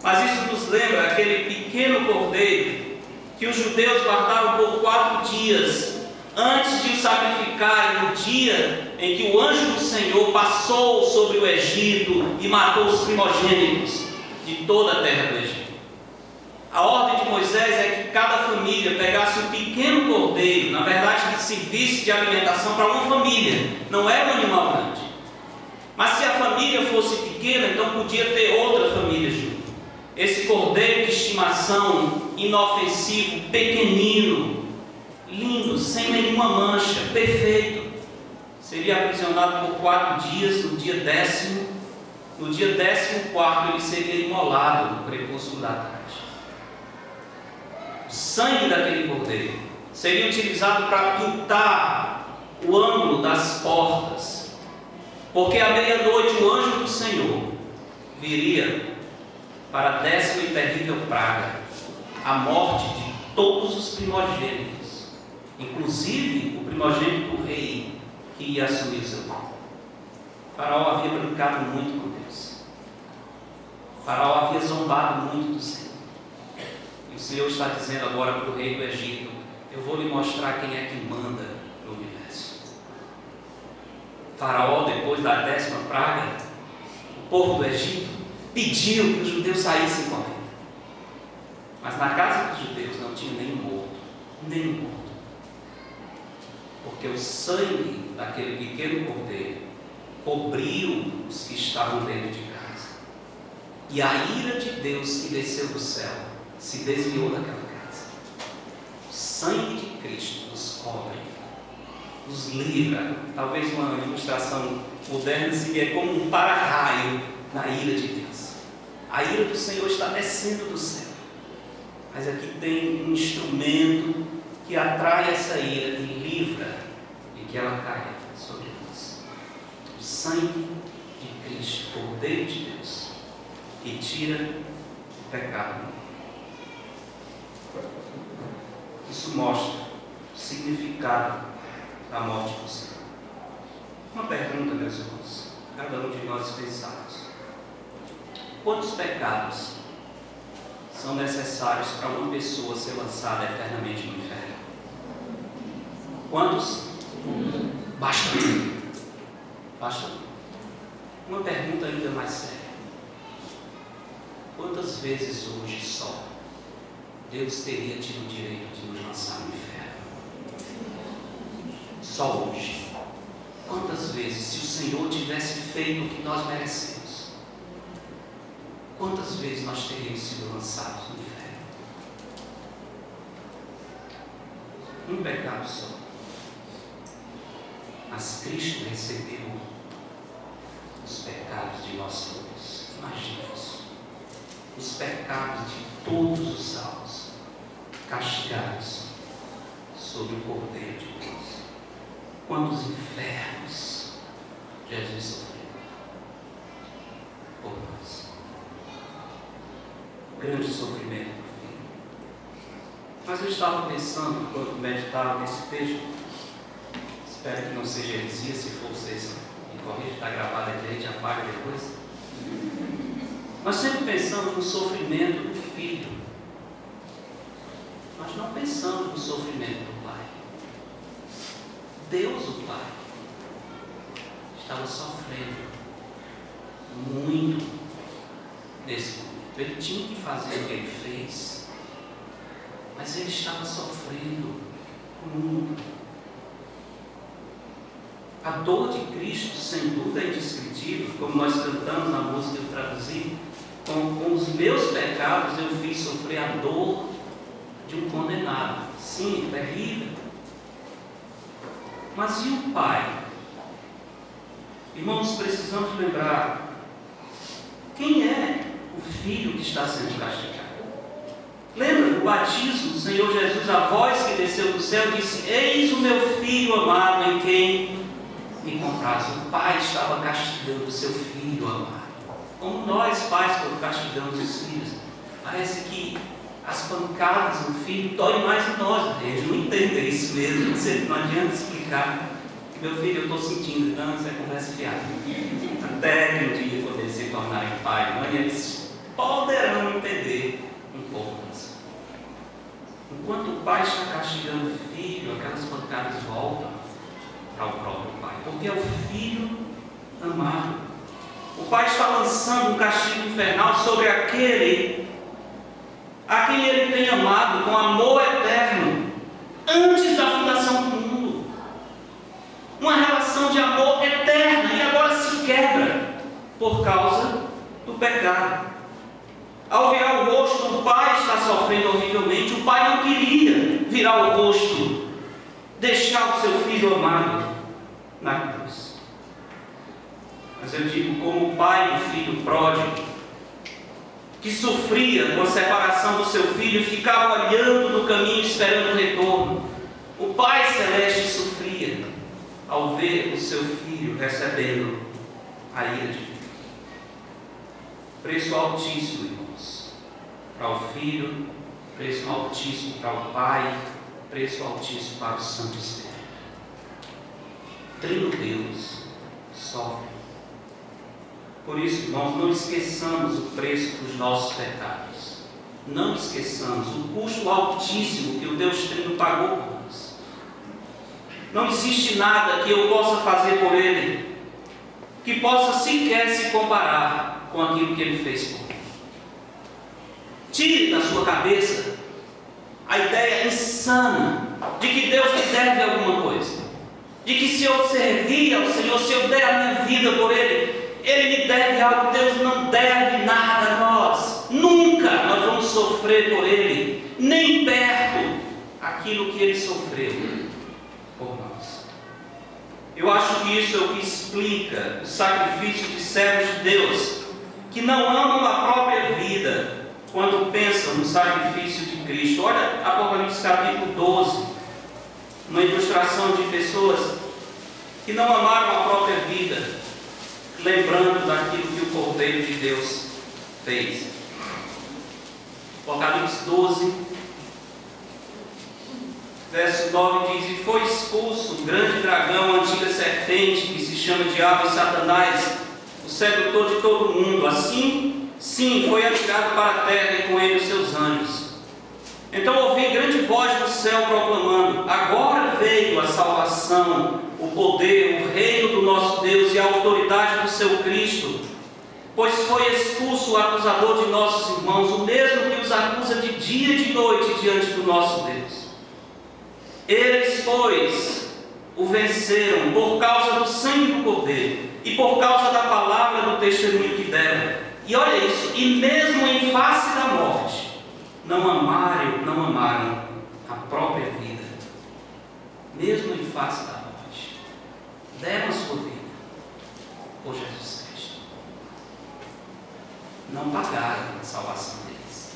Mas isso nos lembra aquele pequeno cordeiro que os judeus guardaram por 4 dias antes de o sacrificarem, no dia em que o anjo do Senhor passou sobre o Egito e matou os primogênitos de toda a terra do Egito. A ordem de Moisés é que cada família pegasse um pequeno cordeiro, na verdade que servisse de alimentação para uma família, não era um animal grande. Mas se a família fosse pequena, então podia ter outra família junto. Esse cordeiro de estimação, inofensivo, pequenino, lindo, sem nenhuma mancha, perfeito, seria aprisionado por 4 dias. No dia 10º, no dia 14º, ele seria imolado no crepúsculo da tarde. O sangue daquele cordeiro seria utilizado para pintar o ângulo das portas, porque à meia-noite o anjo do Senhor viria para a 10ª e terrível praga, a morte de todos os primogênitos, inclusive o primogênito do rei que ia assumir o seu trono. Faraó havia brincado muito com Deus. Faraó havia zombado muito do Senhor. E o Senhor está dizendo agora para o rei do Egito: eu vou lhe mostrar quem é que manda no universo. Faraó, depois da 10ª praga, o povo do Egito pediu que os judeus saíssem correndo. Mas na casa dos judeus não tinha nenhum morto. Porque o sangue daquele pequeno cordeiro cobriu os que estavam dentro de casa. E a ira de Deus que desceu do céu se desviou daquela casa. O sangue de Cristo nos cobre, nos livra. Talvez uma ilustração moderna seria como um para-raio na ira de Deus. A ira do Senhor está descendo do céu, mas aqui tem um instrumento que atrai essa ira e livra de que ela caia sobre nós. O sangue de Cristo, Cordeiro de Deus, que tira o pecado. Isso mostra o significado da morte do Senhor. Uma pergunta, meus irmãos, cada um de nós pensarmos: quantos pecados são necessários para uma pessoa ser lançada eternamente no inferno? Quantos? Basta um. Basta um. Uma pergunta ainda mais séria. Quantas vezes hoje só Deus teria tido o direito de nos lançar no inferno? Só hoje. Quantas vezes, se o Senhor tivesse feito o que nós merecemos, quantas vezes nós teríamos sido lançados no inferno? Um pecado só. Mas Cristo recebeu os pecados de nós todos. Imagina isso. Os pecados de todos os salvos, castigados sobre o Cordeiro de Deus. Quantos infernos Jesus sofreu por nós. Grande sofrimento do Filho. Mas eu estava pensando, enquanto meditava nesse texto, espero que não seja heresia, se for vocês me corrigem, está gravado aqui, a gente apaga depois. Nós sempre pensamos no sofrimento do Filho. Nós não pensamos no sofrimento do Pai. Deus, o Pai, estava sofrendo muito nesse momento. Ele tinha que fazer o que ele fez, mas ele estava sofrendo muito. A dor de Cristo, sem dúvida, é indescritível, como nós cantamos na música que eu traduzi. Com os meus pecados eu fiz sofrer a dor de um condenado. Sim, terrível. Mas e o Pai? Irmãos, precisamos lembrar: quem é o Filho que está sendo castigado? Lembra do batismo do Senhor Jesus, a voz que desceu do céu disse: eis o meu Filho amado em quem me compraz. O Pai estava castigando o seu Filho amado. Como nós, pais, quando castigamos os filhos, parece que as pancadas no filho doem mais em nós. Eles não entendem isso mesmo, não adianta explicar. Meu filho, eu estou sentindo, não, isso é conversa fiada. Até que um dia, quando eles se tornarem pai e mãe, eles poderão entender um pouco disso. Enquanto o pai está castigando o filho, aquelas pancadas voltam para o próprio pai, porque é o filho amado. O pai está lançando um castigo infernal sobre aquele a quem ele tem amado com amor eterno, antes da fundação do mundo. Uma relação de amor eterna, e agora se quebra por causa do pecado. Ao virar o rosto, o pai está sofrendo horrivelmente. O pai não queria virar o rosto, deixar o seu filho amado na cruz. Mas eu digo, como o pai do filho pródigo, que sofria com a separação do seu filho, ficava olhando no caminho esperando o retorno, o Pai Celeste sofria ao ver o seu filho recebendo a ira de Deus. Preço altíssimo, irmãos, para o filho, preço altíssimo para o Pai, preço altíssimo para o Santo Espírito. Trino Deus sofre. Por isso, irmãos, não esqueçamos o preço dos nossos pecados. Não esqueçamos o custo altíssimo que o Deus Trino pagou por nós. Não existe nada que eu possa fazer por Ele que possa sequer se comparar com aquilo que Ele fez por mim. Tire da sua cabeça a ideia insana de que Deus me deve alguma coisa. De que se eu servir ao Senhor, se eu der a minha vida por Ele, Ele me deve algo. Deus não deve nada a nós. Nunca nós vamos sofrer por Ele, nem perto aquilo que Ele sofreu por nós. Eu acho que isso é o que explica o sacrifício de servos de Deus, que não amam a própria vida quando pensam no sacrifício de Cristo. Olha Apocalipse capítulo 12, uma ilustração de pessoas que não amaram a própria vida, lembrando daquilo que o Cordeiro de Deus fez. Apocalipse 12, verso 9 diz: e foi expulso o grande dragão, a antiga serpente, que se chama Diabo e Satanás, o sedutor de todo mundo. Assim, sim, foi atirado para a terra, e com ele os seus anjos. Então ouvi grande voz do céu proclamando: agora veio a salvação, o poder, o reino do nosso Deus e a autoridade do seu Cristo, pois foi expulso o acusador de nossos irmãos, o mesmo que os acusa de dia e de noite diante do nosso Deus. Eles, pois, o venceram por causa do sangue do Cordeiro e por causa da palavra do testemunho que deram. E olha isso, e mesmo em face da morte, não amaram a própria vida. Mesmo em face da morte, deram a sua vida por Jesus Cristo. Não pagaram a salvação deles.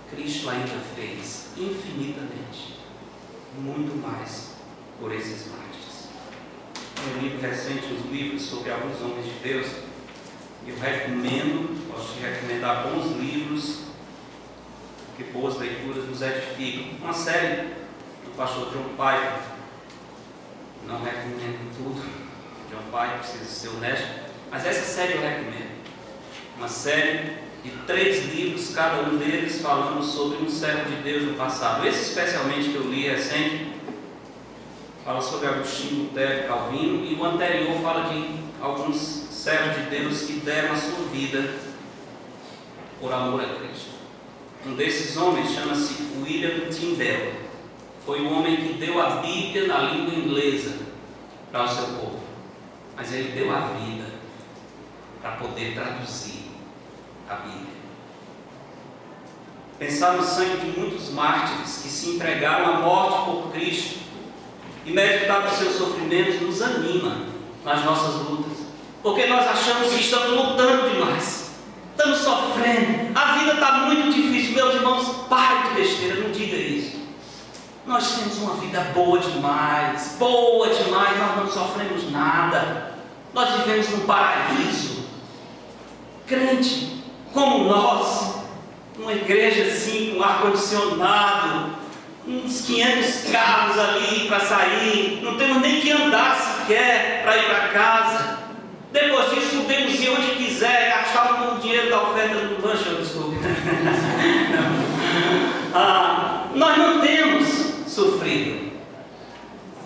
Cristo ainda fez infinitamente, muito mais por esses mártires. Eu li recente uns livros sobre alguns homens de Deus. Eu recomendo, posso te recomendar bons livros, porque boas leituras nos edificam. Uma série do pastor John Piper, não recomendo tudo, John Piper, preciso ser honesto, mas essa série eu recomendo. Uma série de 3 livros, cada um deles falando sobre um servo de Deus no passado. Esse especialmente que eu li recente, fala sobre Agostinho, Lutero, Calvino, e o anterior fala de alguns servos de Deus que deram a sua vida por amor a Cristo. Um desses homens chama-se William Tyndale. Foi o homem que deu a Bíblia na língua inglesa para o seu povo, mas ele deu a vida para poder traduzir a Bíblia. Pensar no sangue de muitos mártires que se entregaram à morte por Cristo e meditar nos seus sofrimentos nos anima nas nossas lutas, porque nós achamos que estamos lutando demais, estamos sofrendo, a vida está muito difícil. Meus irmãos, pare de besteira, não diga isso. Nós temos uma vida boa demais, nós não sofremos nada, nós vivemos num paraíso. Crente como nós, uma igreja assim, com ar-condicionado, uns 500 carros ali para sair, não temos nem que andar sequer para ir para casa. Depois disso, podemos ir onde quiser, gastar com o dinheiro da oferta do lanche, desculpe. Nós não temos sofrido.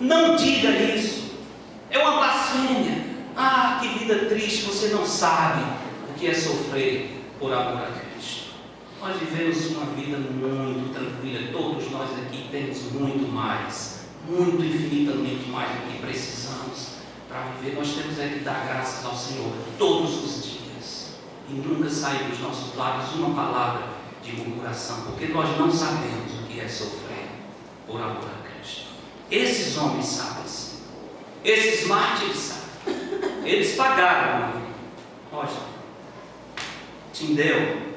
Não diga isso. É uma blasfêmia. Que vida triste, você não sabe o que é sofrer por amor a Cristo. Nós vivemos uma vida muito tranquila. Todos nós aqui temos muito mais, muito infinitamente mais do que precisamos para viver. Nós temos que dar graças ao Senhor todos os dias e nunca sair dos nossos lábios uma palavra de murmuração, porque nós não sabemos o que é sofrer por amor a Cristo. Esses homens sabem, esses mártires sabem, eles pagaram uma vida. Olha, Tyndale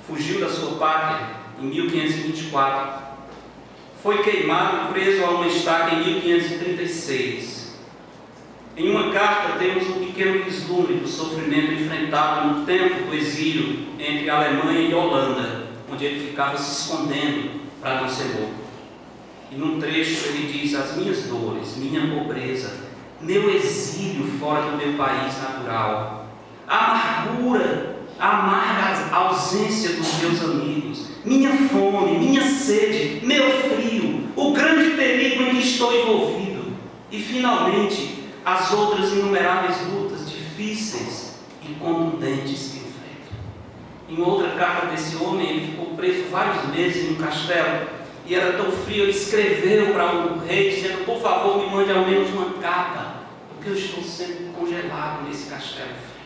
fugiu da sua pátria em 1524, foi queimado e preso a uma estaca em 1536. Em uma carta temos um pequeno vislumbre do sofrimento enfrentado no tempo do exílio entre a Alemanha e a Holanda, onde ele ficava se escondendo para não ser morto. E num trecho ele diz: as minhas dores, minha pobreza, meu exílio fora do meu país natural, a amargura, a amarga ausência dos meus amigos, minha fome, minha sede, meu frio, o grande perigo em que estou envolvido, e finalmente as outras inumeráveis lutas difíceis e contundentes que enfrento. Em outra carta desse homem, ele ficou preso vários meses em um castelo, e era tão frio, ele escreveu para o rei dizendo: por favor, me mande ao menos uma capa, porque eu estou sendo congelado nesse castelo frio.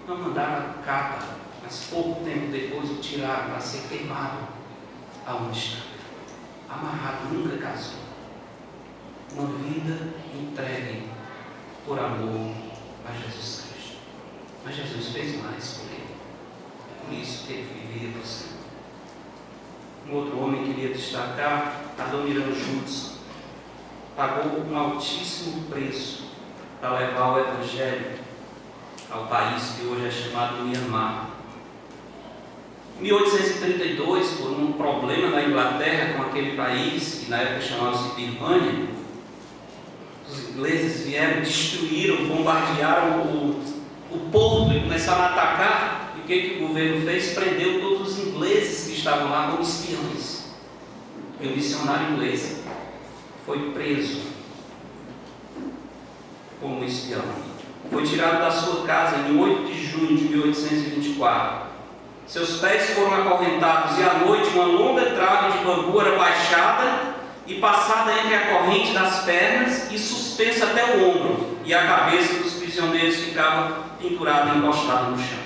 Não mandaram a capa, mas pouco tempo depois o tiraram para ser queimado a uma estaca. Amarrado, nunca casou. Uma vida entregue por amor a Jesus Cristo. Mas Jesus fez mais por ele. É por isso que ele vivia para o Senhor. Um outro homem que queria destacar, Adoniran Judson, pagou um altíssimo preço para levar o Evangelho ao país que hoje é chamado Myanmar. Em 1832, por um problema na Inglaterra com aquele país, que na época chamava-se Birmânia, os ingleses vieram, destruíram, bombardearam o porto e começaram a atacar. E o que o governo fez? Prendeu todos os ingleses que estavam lá como espiões. E o missionário inglês foi preso como espião. Foi tirado da sua casa em 8 de junho de 1824. Seus pés foram acorrentados e à noite uma longa trave de bambu era baixada e passada entre a corrente das pernas e suspensa até o ombro, e a cabeça dos prisioneiros ficava pendurada e encostada no chão.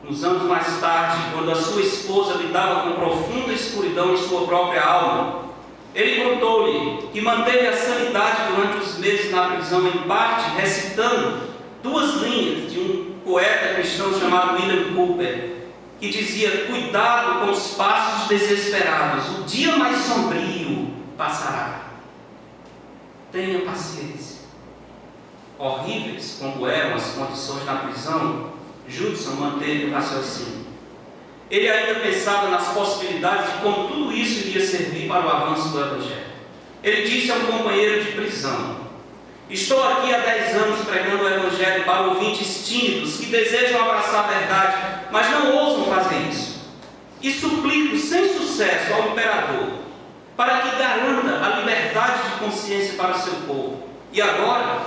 Uns anos mais tarde, quando a sua esposa lidava com profunda escuridão em sua própria alma, ele contou-lhe que manteve a sanidade durante os meses na prisão, em parte recitando 2 linhas de um poeta cristão chamado William Cowper, que dizia: cuidado com os passos desesperados, o dia mais sombrio passará. Tenha paciência. Horríveis como eram as condições na prisão, Judson manteve o raciocínio. Ele ainda pensava nas possibilidades de como tudo isso iria servir para o avanço do Evangelho. Ele disse a um companheiro de prisão: estou aqui há 10 anos pregando o Evangelho para ouvintes tímidos que desejam abraçar a verdade, mas não ousam fazer isso. E suplico sem sucesso ao imperador para que garanta a liberdade de consciência para o seu povo. E agora,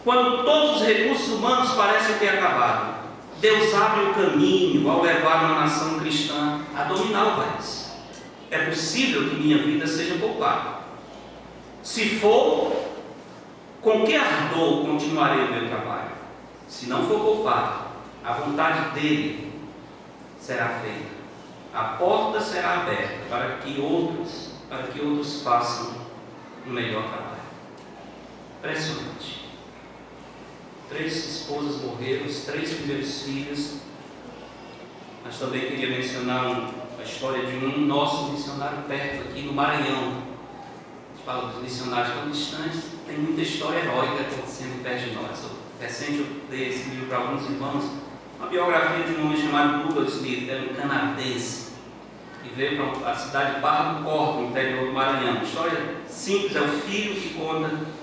quando todos os recursos humanos parecem ter acabado, Deus abre o caminho ao levar uma nação cristã a dominar o país. É possível que minha vida seja poupada. Se for, com que ardor continuarei o meu trabalho? Se não for poupado, a vontade dele será feita. A porta será aberta para que outros façam um melhor trabalho. Impressionante. 3 esposas morreram, os 3 primeiros filhos. Mas também queria mencionar a história de um nosso missionário perto, aqui no Maranhão. A gente fala dos missionários tão distantes, tem muita história heróica acontecendo perto de nós. Recente eu dei esse livro para alguns irmãos, uma biografia de um homem chamado Douglas Smith, era um canadense, que veio para a cidade de Barra do Corpo, no interior do Maranhão. Uma história simples, é o filho que conta.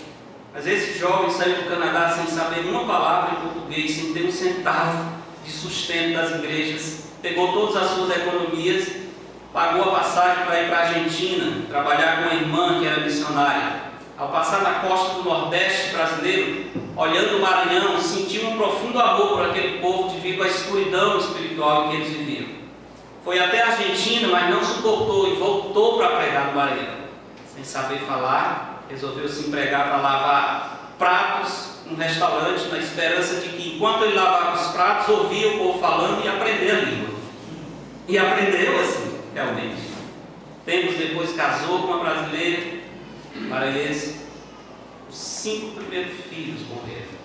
Mas esse jovem saiu do Canadá sem saber uma palavra em português, sem ter um centavo de sustento das igrejas, pegou todas as suas economias, pagou a passagem para ir para a Argentina, trabalhar com uma irmã que era missionária. Ao passar na costa do Nordeste brasileiro, olhando o Maranhão, sentiu um profundo amor por aquele povo devido à escuridão espiritual em que eles viviam. Foi até a Argentina, mas não suportou e voltou para pregar no Maranhão. Sem saber falar, resolveu se empregar para lavar pratos num restaurante, na esperança de que, enquanto ele lavava os pratos, ouvia o povo falando e aprender a língua. E aprendeu assim, realmente. Tempos depois casou com uma brasileira, maranhense. Os 5 primeiros filhos morreram.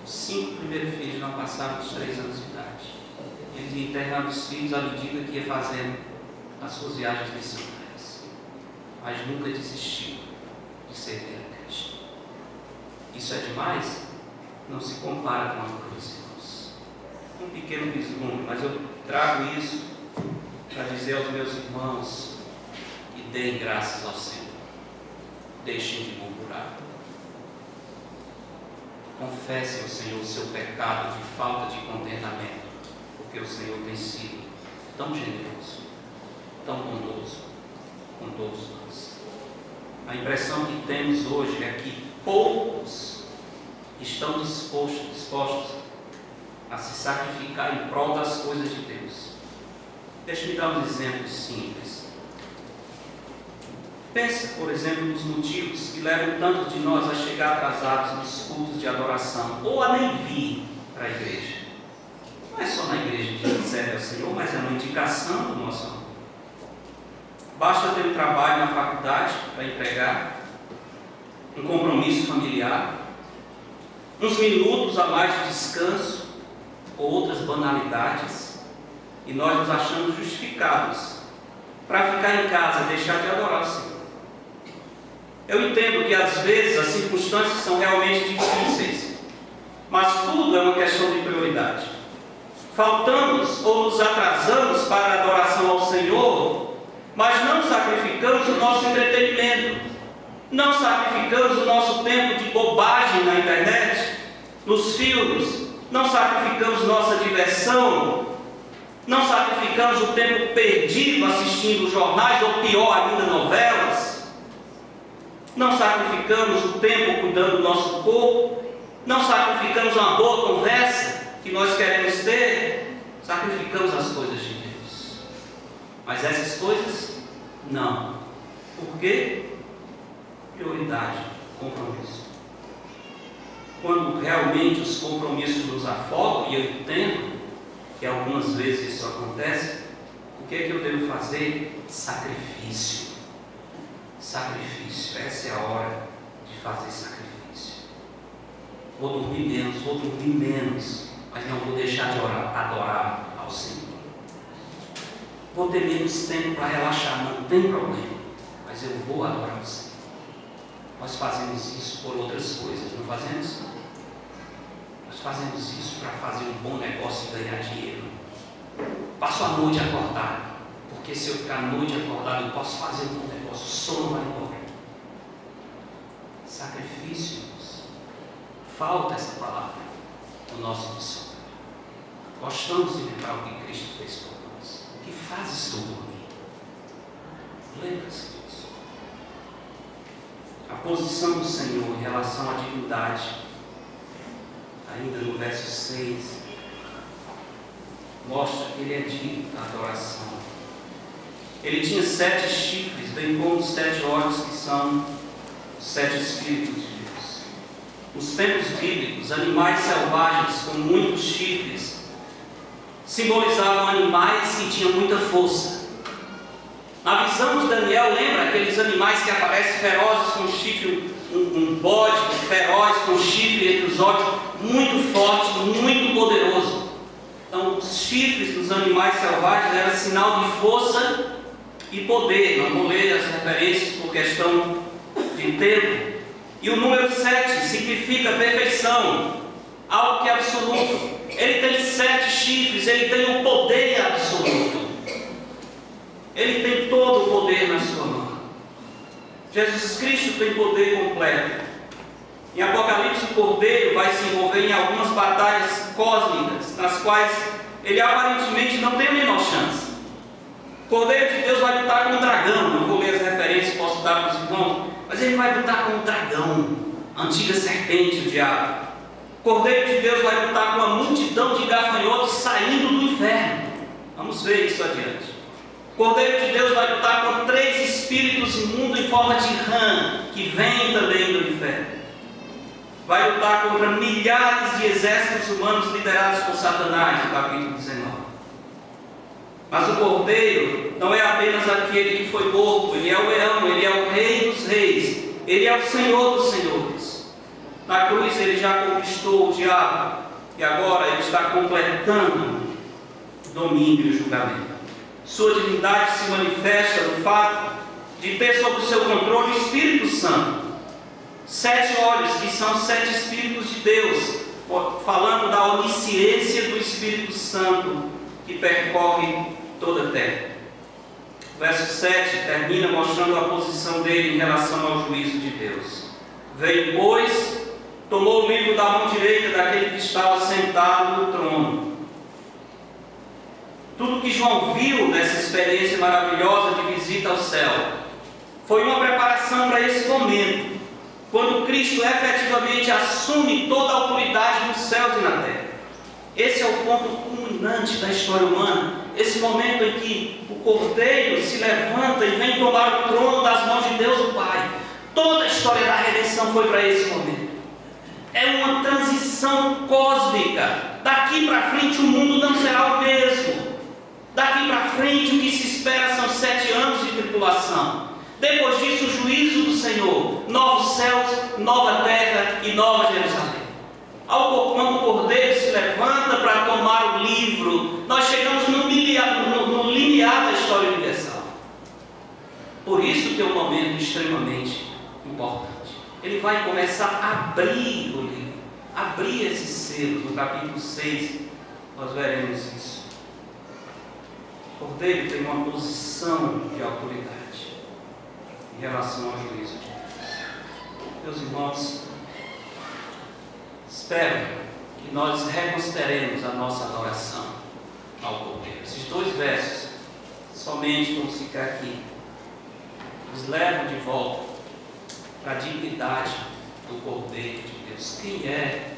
Os 5 primeiros filhos não passaram dos 3 anos de idade. Eles iam enterrando os filhos à medida que ia fazendo as suas viagens missionárias. Mas nunca desistiu de servir a Cristo. Isso é demais? Não se compara com a cruz, irmãos. Um pequeno vislumbre, mas eu trago isso para dizer aos meus irmãos que deem graças ao Senhor. Deixem de murmurar. Confessem ao Senhor o seu pecado de falta de contentamento, porque o Senhor tem sido tão generoso, tão bondoso com todos nós. A impressão que temos hoje é que poucos estão dispostos a se sacrificar em prol das coisas de Deus. Deixe-me dar um exemplo simples. Pense, por exemplo, nos motivos que levam tantos de nós a chegar atrasados nos cultos de adoração, ou a nem vir para a igreja. Não é só na igreja que a gente serve ao Senhor, mas é uma indicação do nosso amor. Basta ter um trabalho na faculdade para empregar, um compromisso familiar, uns minutos a mais de descanso, ou outras banalidades, e nós nos achamos justificados para ficar em casa, deixar de adorar o Senhor. Eu entendo que às vezes as circunstâncias são realmente difíceis, mas tudo é uma questão de prioridade. Faltamos ou nos atrasamos para a adoração ao Senhor, mas não sacrificamos o nosso entretenimento, não sacrificamos o nosso tempo de bobagem na internet, nos filmes, não sacrificamos nossa diversão, não sacrificamos o tempo perdido assistindo jornais ou pior ainda novelas. não sacrificamos o tempo cuidando do nosso corpo, não sacrificamos uma boa conversa que nós queremos ter, sacrificamos as coisas de Deus. Mas essas coisas, não. Por quê? Prioridade, compromisso. Quando realmente os compromissos nos afogam, e eu entendo que algumas vezes isso acontece, o que é que eu devo fazer? Sacrifício. Sacrifício. Essa é a hora de fazer sacrifício. Vou dormir menos, mas não vou deixar de adorar ao Senhor. Vou ter menos tempo para relaxar, não tem problema, mas eu vou adorar o Senhor. Nós fazemos isso por outras coisas, não fazemos? Nós fazemos isso para fazer um bom negócio e ganhar dinheiro. Passo a noite acordado, porque se eu ficar a noite acordado, eu posso fazer um bom negócio, o sono vai embora. Sacrifícios. Falta essa palavra no nosso dicionário. Gostamos de lembrar o que Cristo fez por nós. O que fazes tu por mim? Lembra-se disso. A posição do Senhor em relação à divindade, ainda no verso 6, mostra que Ele é digno da adoração. Ele tinha 7 chifres, bem como os 7 olhos, que são os 7 Espíritos de Deus. Nos tempos bíblicos, animais selvagens com muitos chifres simbolizavam animais que tinham muita força. Na visão de Daniel, lembra aqueles animais que aparecem ferozes com chifre, um bode feroz com chifre entre os olhos, muito forte, muito poderoso. Então, os chifres dos animais selvagens eram sinal de força e poder. Não vou ler as referências por questão de tempo. E o número 7 significa perfeição, algo que é absoluto. Ele tem 7 chifres, ele tem um poder absoluto. Ele tem todo o poder na sua mão. Jesus Cristo tem poder completo. Em Apocalipse, o Cordeiro vai se envolver em algumas batalhas cósmicas, nas quais ele aparentemente não tem a menor chance. O Cordeiro de Deus vai lutar com o dragão. Não vou ler as referências, posso dar para os irmãos, mas ele vai lutar com o dragão, a antiga serpente, o diabo. O Cordeiro de Deus vai lutar com a multidão de gafanhotos saindo do inferno. Vamos ver isso adiante. O Cordeiro de Deus vai lutar com 3 espíritos imundos em forma de rã, que vêm também do inferno. Vai lutar contra milhares de exércitos humanos liderados por Satanás, no capítulo 19. Mas o Cordeiro não é apenas aquele que foi morto, ele é o leão, ele é o Rei dos Reis, ele é o Senhor dos Senhores. Na cruz ele já conquistou o diabo, e agora ele está completando o domínio e o julgamento. Sua divindade se manifesta no fato de ter sob o seu controle o Espírito Santo. 7 olhos, que são 7 Espíritos de Deus, falando da onisciência do Espírito Santo, que percorre toda a terra. O verso 7 termina mostrando a posição dele em relação ao juízo de Deus. Veio, pois, tomou o livro da mão direita daquele que estava sentado no trono. Tudo que João viu nessa experiência maravilhosa de visita ao céu foi uma preparação para esse momento, quando Cristo efetivamente assume toda a autoridade nos céus e na terra. Esse é o ponto culminante da história humana, esse momento em que o Cordeiro se levanta e vem tomar o trono das mãos de Deus o Pai. Toda a história da redenção foi para esse momento. É uma transição cósmica. Daqui para frente o mundo não será o mesmo. Daqui para frente o que se espera são 7 anos de tribulação. Depois disso, o juízo do Senhor, novos céus, nova terra e nova Jerusalém. Quando o Cordeiro se levanta para tomar o livro, nós chegamos no limiar da história universal. Por isso que é um momento extremamente importante. Ele vai começar a abrir o livro, abrir esse selo. No capítulo 6, nós veremos isso. O Cordeiro tem uma posição de autoridade em relação ao juízo de Deus. Meus irmãos, espero que nós reconsideremos a nossa adoração ao Cordeiro. Esses 2 versos, somente vamos ficar aqui, nos levam de volta para a dignidade do Cordeiro de Deus. Quem é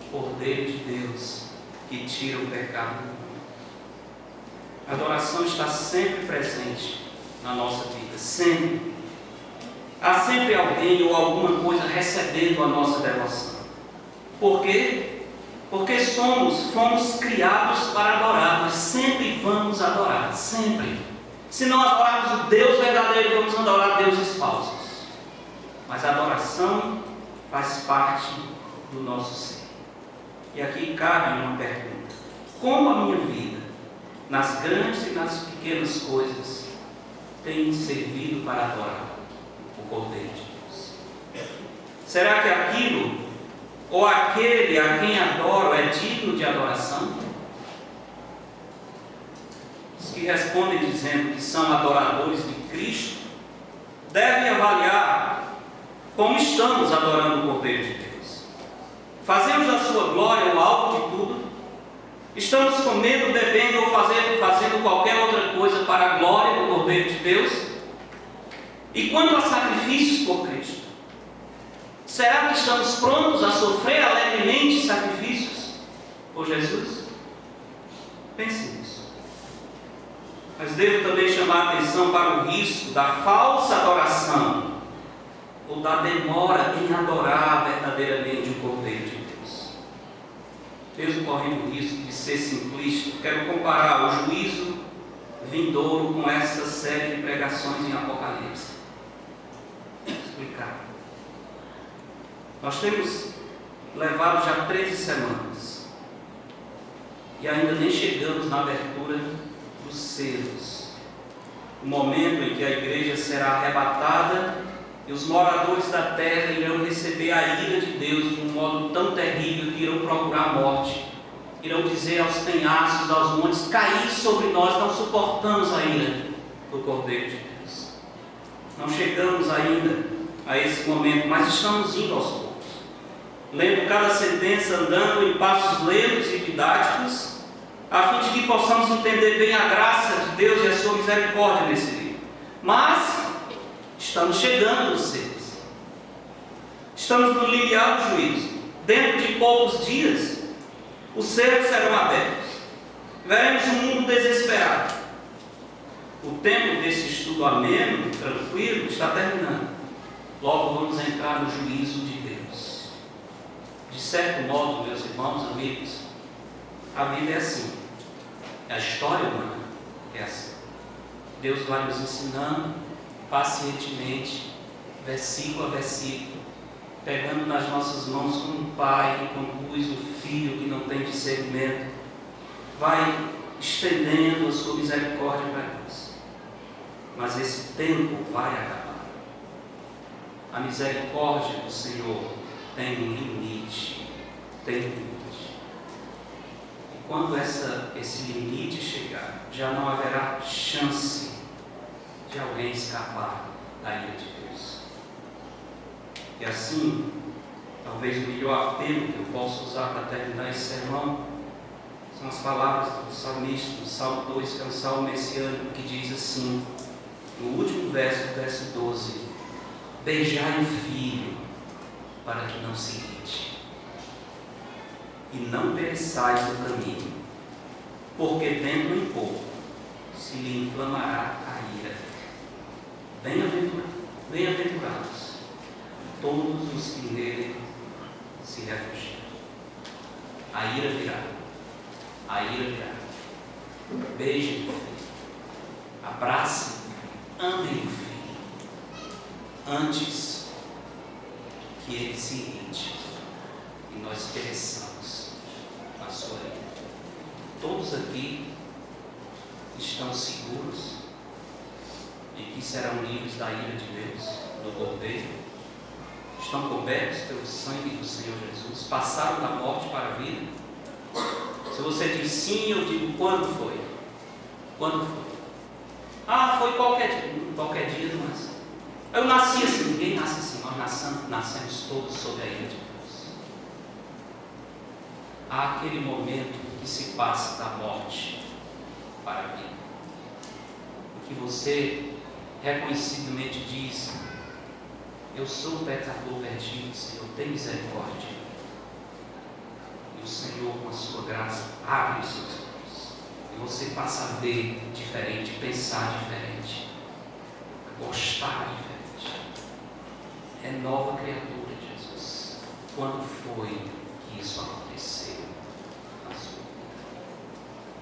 o Cordeiro de Deus que tira o pecado do mundo? A adoração está sempre presente na nossa vida, sempre. Há sempre alguém ou alguma coisa recebendo a nossa devoção. Por quê? Porque fomos criados para adorar, nós sempre vamos adorar, sempre. Se não adorarmos o Deus verdadeiro, vamos adorar deuses falsos. Mas a adoração faz parte do nosso ser. E aqui cabe uma pergunta: como a minha vida, nas grandes e nas pequenas coisas, tem servido para adorar o Cordeiro de Deus? Será que aquilo ou aquele a quem adoro é digno de adoração? Os que respondem dizendo que são adoradores de Cristo devem avaliar como estamos adorando o Cordeiro de Deus. Fazemos da sua glória o alvo de tudo? Estamos comendo, bebendo ou fazendo qualquer outra coisa para a glória do Cordeiro de Deus? E quanto a sacrifícios por Cristo? Será que estamos prontos a sofrer alegremente sacrifícios por Jesus? Pense nisso. Mas devo também chamar a atenção para o risco da falsa adoração ou da demora em adorar verdadeiramente o Cordeiro de Deus. Mesmo correndo o risco de ser simplista, quero comparar o juízo vindouro com essa série de pregações em Apocalipse. Vou explicar. Nós temos levado já 13 semanas e ainda nem chegamos na abertura dos selos, o momento em que a igreja será arrebatada e os moradores da terra irão receber a ira de Deus de um modo tão terrível que irão procurar a morte, irão dizer aos penhascos, aos montes: caí sobre nós, não suportamos a ira do Cordeiro de Deus. Não chegamos ainda a esse momento, mas estamos indo aos poucos, lendo cada sentença, andando em passos lentos e didáticos, a fim de que possamos entender bem a graça de Deus e a sua misericórdia nesse livro. Mas estamos chegando nos selos, estamos no limiar do juízo. Dentro de poucos dias, os selos serão abertos, veremos um mundo desesperado. O tempo desse estudo ameno, tranquilo, está terminando. Logo vamos entrar no juízo de Deus. De certo modo, meus irmãos, amigos, a vida é assim. A história humana é assim. Deus vai nos ensinando pacientemente, versículo a versículo, pegando nas nossas mãos como um pai que conduz o filho que não tem discernimento, vai estendendo a sua misericórdia para nós. Mas esse tempo vai acabar. A misericórdia do Senhor tem um limite, tem um limite. E quando esse limite chegar, já não haverá chance de alguém escapar da ira de Deus. E assim, talvez o melhor apelo que eu posso usar para terminar esse sermão são as palavras do salmista, do Salmo 2, que é um salmo messiânico, que diz assim, no último verso 12: beijai o filho, para que não se irrite, e não pereçais no caminho, porque dentro em pouco se lhe inflamará a ira. Bem-aventurados todos os que nele se refugiam. A ira virá, a ira virá. Beijem o filho, abracem, amem o filho, antes que ele se irrite e nós pereçamos na sua ira. Todos aqui estão seguros de que serão livres da ira de Deus, do Cordeiro? Estão cobertos pelo sangue do Senhor Jesus? Passaram da morte para a vida? Se você diz sim, eu digo: quando foi? Quando foi? Ah, foi qualquer dia, mas eu nasci assim. Ninguém nasce assim. Nós nascemos todos sob a ira de Deus. Há aquele momento que se passa da morte para a vida, que você reconhecidamente diz: eu sou um pecador perdido, Senhor, tem misericórdia de mim. E o Senhor, com a sua graça, abre os seus olhos. E você passa a ver diferente, pensar diferente, gostar diferente. É nova criatura, Jesus. Quando foi que isso aconteceu?